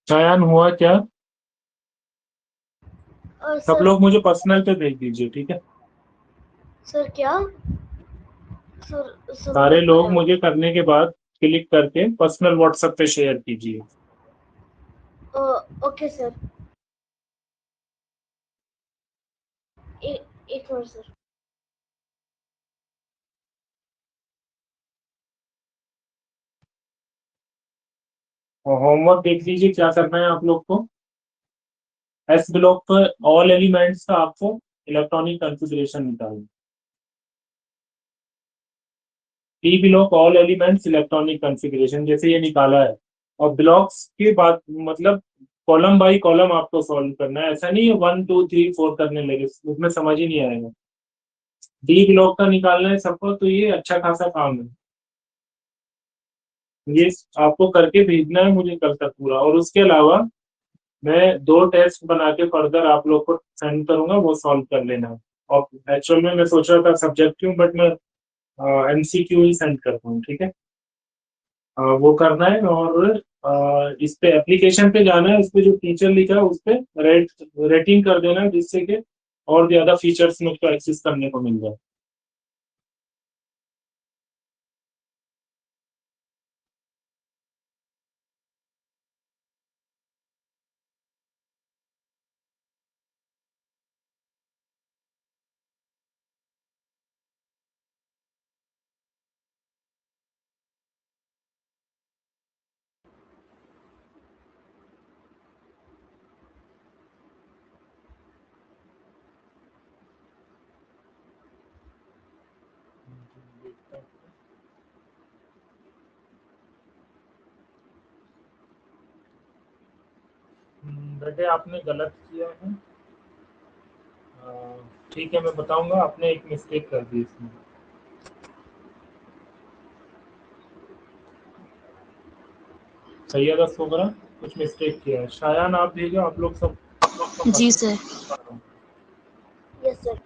शायान हुआ क्या? सब सर लोग मुझे पर्सनल पे भेज दीजिए, ठीक है? सर क्या सर सारे नहीं लोग पाया। मुझे करने के बाद क्लिक करके पर्सनल व्हाट्सएप पे शेयर कीजिए। ओके सर, एक मिनट सर। और होमवर्क देख लीजिए क्या करना है आप लोग को। एस ब्लॉक पर ऑल एलिमेंट्स का आपको इलेक्ट्रॉनिक कॉन्फ़िगरेशन निकालना। T block all elements electronic configuration जैसे ये निकाला है, और ब्लॉक्स के बाद मतलब कॉलम बाय कॉलम आपको सॉल्व करना है। ऐसा नहीं है 1 2 3 4 करने लगे, उसमें समझ ही नहीं आएगा। डी ब्लॉक का निकालना है सबको, तो ये अच्छा खासा काम है। ये आपको करके भेजना है मुझे कल तक पूरा, और उसके अलावा मैं 2 टेस्ट बना के फर्दर आप लोग को सेंड करूंगा, वो सॉल्व कर लेना। और एक्चुअल में मैं सोच रहा था सब्जेक्टिव, बट मैं एमसीक्यू ही सेंड करता हूँ, ठीक है? वो करना है, और इस पे एप्लीकेशन पे जाना है, उस पे जो फीचर लिखा है उस पे रेटिंग कर देना है, जिससे कि और ज्यादा फीचर्स मुझको एक्सेस करने को मिल जाए। बेटे आपने गलत किया है। ठीक है, मैं बताऊंगा, आपने एक मिस्टेक कर दी इसमें। सैयद सोगरा कुछ मिस्टेक किया है। शायान आप भेजो, आप लोग सब। जी सर। Yes sir.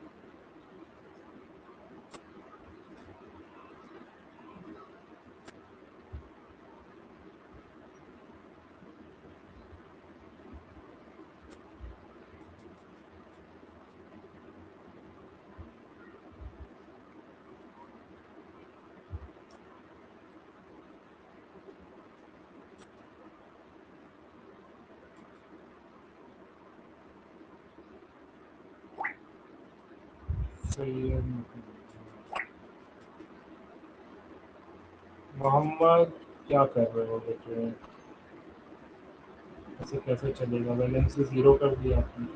मोहम्मद क्या कर रहे हो बेटे? ऐसे कैसे चलेगा? बैलेंस से 0 कर दिया आपने।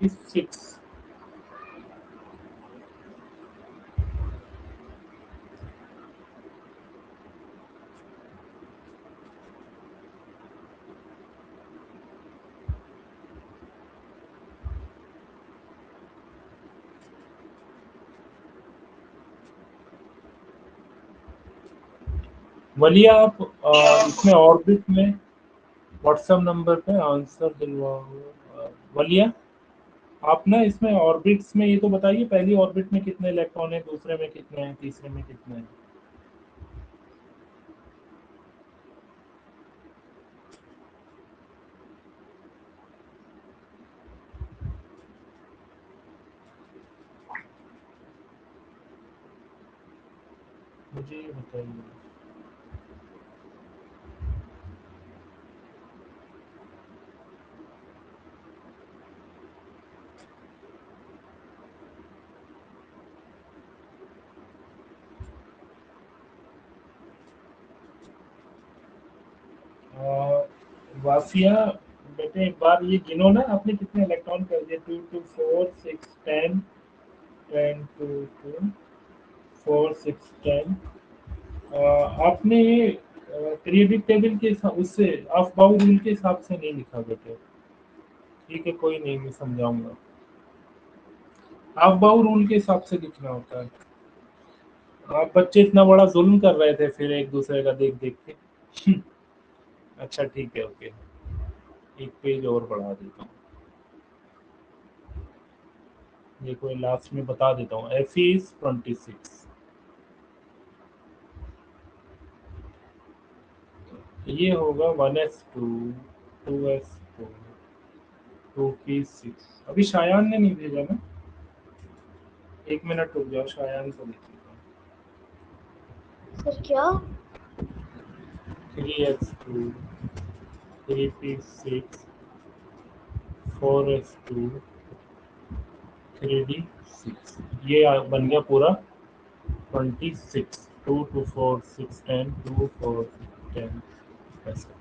सिक्स। वलिया आप इसमें ऑर्बिट में व्हाट्सएप नंबर पे आंसर दिलवाओ। वलिया आप ना इसमें ऑर्बिट्स में ये तो बताइए, पहली ऑर्बिट में कितने इलेक्ट्रॉन है, दूसरे में कितने हैं, तीसरे में कितने हैं? मुझे ये बताइए। वाफिया बेटे एक बार ये गिनो ना, आपने कितने इलेक्ट्रॉन कर दिए? 2 2 4 6 10 10 2 2 4 6 10। आपने पीरियडिक टेबल के उससे ऑफ बाउ रूल के हिसाब से नहीं लिखा बेटे। ठीक है, कोई नहीं, मैं समझाऊंगा। ऑफ बाउ रूल के हिसाब से लिखना होता है। आप बच्चे इतना बड़ा जुल्म कर रहे थे फिर एक दूसरे का देख देख के। अच्छा ठीक है, ओके। एक पेज और बढ़ा देता हूँ। देखो लास्ट में बता देता हूँ, Fe is 26, ये होगा 1s2 2s2 2p6। अभी शायान ने नहीं भेजा ना, 1 मिनट रुक जाओ, शायान को देख लेता हूँ। सर क्या? 3s2 3p6 4s2 3d6, ये बन गया पूरा 26। 2 2 4 6 10 2 4 10 ऐसे।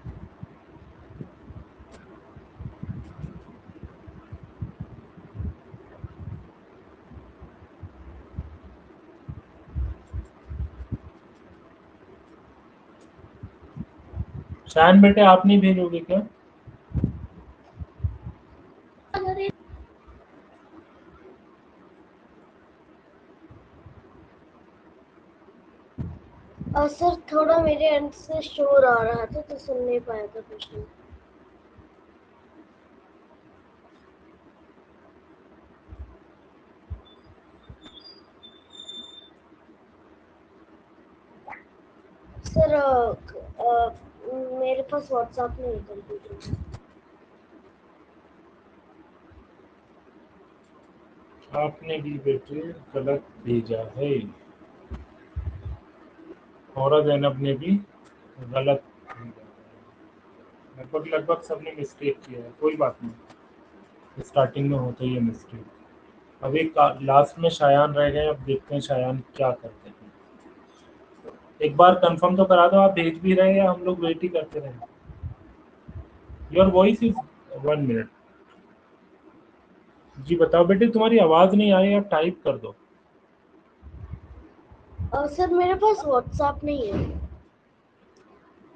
शान बेटे आप नहीं भेजोगे क्या? सर थोड़ा मेरे एंड से शोर आ रहा था तो सुन नहीं पाया था क्वेश्चन। सर मेरे पास व्हाट्सएप नहीं है कंप्यूटर में। आपने भी बेटे गलत भेजा है, और जैनब ने भी गलत भेजा है। लगभग सबने मिस्टेक किया है, कोई बात नहीं, स्टार्टिंग में होता ही है मिस्टेक। अब एक लास्ट में शायान रह गए, अब देखते हैं शायान क्या करते हैं। एक बार कंफर्म तो करा दो, आप भेज भी रहे हैं या हम लोग वेट ही करते रहे? Your voice is 1 minute. जी बताओ बेटे, तुम्हारी आवाज नहीं आ रही, आप टाइप कर दो। सर मेरे पास व्हाट्सएप नहीं है।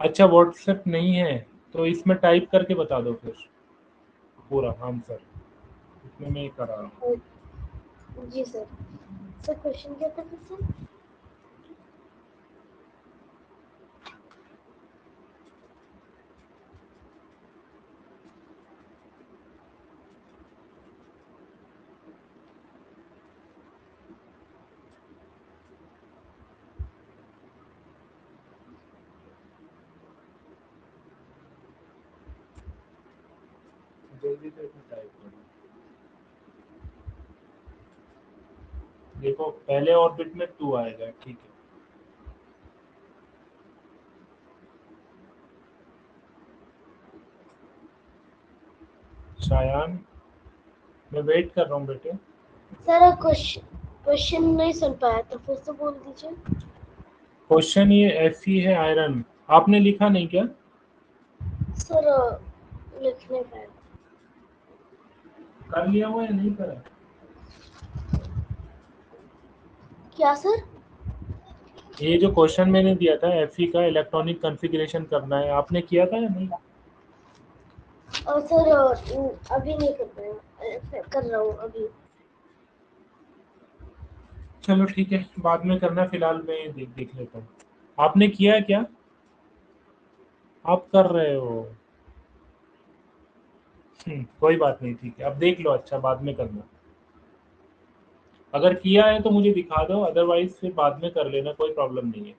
अच्छा व्हाट्सएप नहीं है, तो इसमें टाइप करके बता दो फिर पूरा आंसर, इसमें मैं करा रहा हूँ। जी सर। सर क्वेश्चन क्या था फिर सर? जल्दी से इसमें टाइप करो। देखो पहले ऑर्बिट में 2 आएगा, ठीक है। शायान मैं वेट कर रहा हूँ बेटे। सर क्वेश्चन नहीं सुन पाया तो फिर से बोल दीजिए। क्वेश्चन ये Fe है आयरन, आपने लिखा नहीं क्या? सर लिख नहीं पाया। कर लिया हुआ या नहीं करा? क्या सर? ये जो क्वेश्चन मैंने दिया था Fe का इलेक्ट्रॉनिक कॉन्फ़िगरेशन करना है, आपने किया था या नहीं? सर अभी नहीं कर पाया, कर रहा हूँ अभी। चलो ठीक है, बाद में करना, फिलहाल मैं देख लेता हूँ। आपने किया है क्या? आप कर रहे हो? कोई बात नहीं, ठीक है, अब देख लो, अच्छा बाद में करना। अगर किया है तो मुझे दिखा दो, अदरवाइज फिर बाद में कर लेना, कोई प्रॉब्लम नहीं है।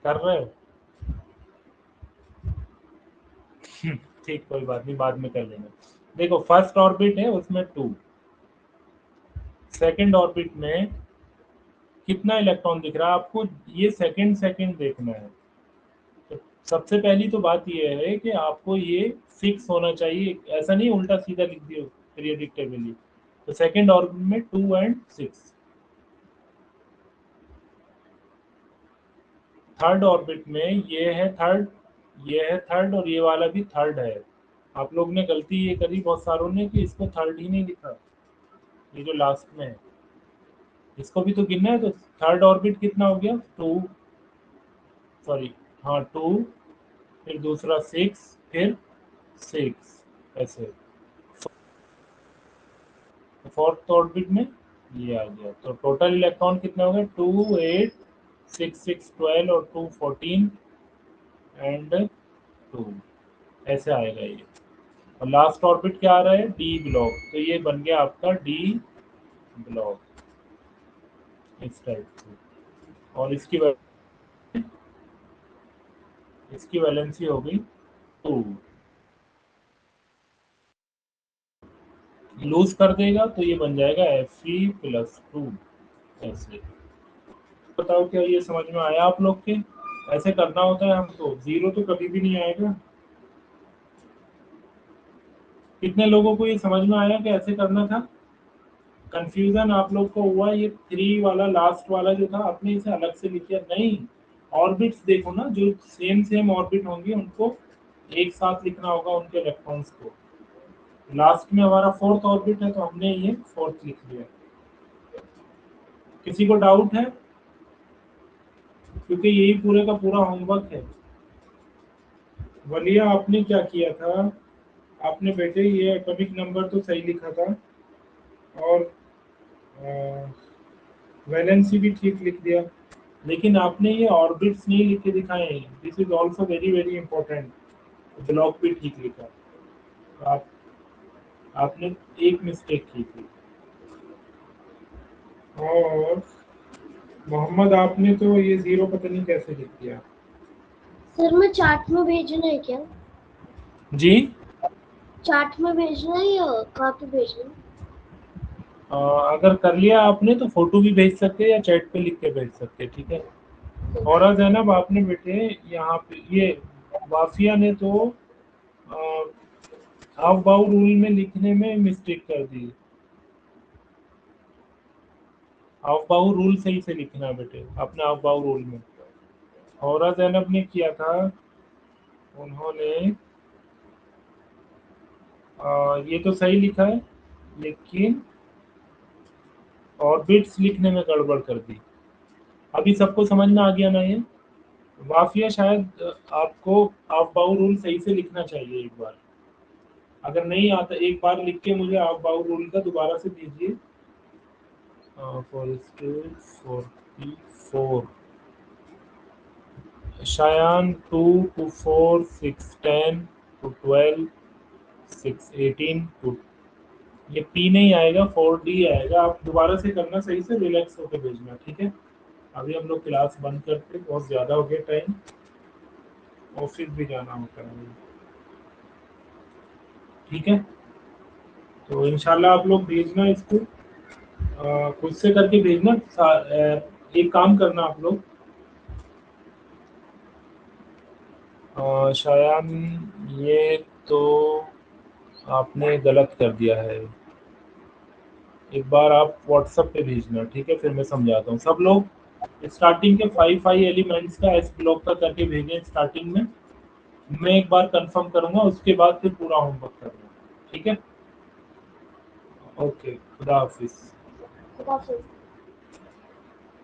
कर रहे हो? ठीक, कोई बात नहीं, बाद में कर लेना। देखो फर्स्ट ऑर्बिट है उसमें 2, सेकंड ऑर्बिट में कितना इलेक्ट्रॉन दिख रहा है आपको, ये सेकंड सेकंड देखना है। तो सबसे पहली तो बात ये है कि आपको ये फिक्स होना चाहिए, ऐसा नहीं उल्टा सीधा लिख दियो पीरियोडिक टेबल। तो सेकंड ऑर्बिट में 2 और 6। थर्ड ऑर्बिट में ये है थर्ड, ये है थर्ड, और ये वाला भी थर्ड है। आप लोग ने गलती ये करी बहुत सारों ने कि इसको थर्ड ही नहीं लिखा, ये जो लास्ट में है इसको भी तो गिनना है। तो थर्ड ऑर्बिट कितना हो गया, 2, सॉरी, हाँ 2, फिर दूसरा 6, फिर 6 ऐसे। फोर्थ ऑर्बिट में ये आ गया, तो टोटल इलेक्ट्रॉन कितने हो गए, 2 8 6 6 12 और 2 14 एंड 2, ऐसे आएगा ये। और लास्ट ऑर्बिट क्या आ रहा है, डी ब्लॉक, तो ये बन गया आपका डी ब्लॉक इस टाइप से। और इसकी वैलेंसी हो गई 2, लूज कर देगा तो ये बन जाएगा Fe+2 ऐसे। बताओ क्या ये समझ में आया आप लोग के? ऐसे करना होता है हमको, जीरो तो कभी भी नहीं आएगा। कितने लोगों को ये समझ में आया कि ऐसे करना था? कंफ्यूजन आप लोग को हुआ? ये 3 वाला लास्ट वाला जो था आपने इसे अलग से लिख दिया? नहीं, ऑर्बिट्स देखो ना, जो सेम ऑर्बिट होंगे उनको एक साथ लिखना होगा, उनके इलेक्ट्रॉन्स को। लास्ट में हमारा 4th ऑर्बिट है तो हमने ये 4th लिख दिया। किसी को डाउट है? क्योंकि यही पूरे का पूरा होमवर्क है। वलिया आपने क्या किया था, आपने बेटे ये एटॉमिक नंबर तो सही लिखा था और वैलेंसी भी ठीक लिख दिया, लेकिन आपने ये ऑर्बिट्स नहीं लिख के दिखाए। This is also very very important. Block भी ठीक लिखा, आपने एक मिस्टेक की थी। और मोहम्मद आपने तो ये 0 पता नहीं कैसे लिख दिया। सर मैं चार्ट में भेजना है क्या? जी चार्ट में भेजना है या कहाँ पे भेजना है? अगर कर लिया आपने तो फोटो भी भेज सकते हैं या चैट पे लिख के भेज सकते हैं, ठीक है। और जैनब आपने बेटे यहाँ पे ये वाफिया ने तो हाफ बाउ रूल में लिखने में मिस्टेक कर दी। हाफ बाउ रूल सही से लिखना बेटे अपने हाफ बाउ रूल में। और जैनब ने किया था, उन्होंने ये तो सही लिखा है लेकिन ऑर्बिट्स लिखने में गड़बड़ कर दी। अभी सबको समझ में आ गया ना ये? वाफिया शायद आपको हाफ बाउ रूल सही से लिखना चाहिए एक बार। अगर नहीं आता एक बार लिख के मुझे हाफ बाउ रूल का दोबारा से दीजिए। For 44 Shayan 2 to 4 6 10 to 12 6 18 to ये P नहीं आएगा 4D आएगा। आप दोबारा से करना, सही से रिलैक्स होकर भेजना, ठीक है। अभी हम लोग क्लास बंद करते, बहुत ज़्यादा हो गया टाइम, ऑफिस भी जाना होता है, ठीक है। तो इंशाल्लाह आप लोग भेजना इसको, खुद से करके भेजना। एक काम करना आप लोग, शायान ये तो आपने गलत कर दिया है, एक बार आप व्हाट्सएप पे भेजना, ठीक है, फिर मैं समझाता हूँ। सब लोग स्टार्टिंग के 5 एलिमेंट्स का एस ब्लॉक का करके भेजें स्टार्टिंग में। मैं एक बार कंफर्म करूंगा, उसके बाद फिर पूरा होमवर्क करूंगा, ठीक है। ओके, खुदा हाफिज। खुदा हाफिज।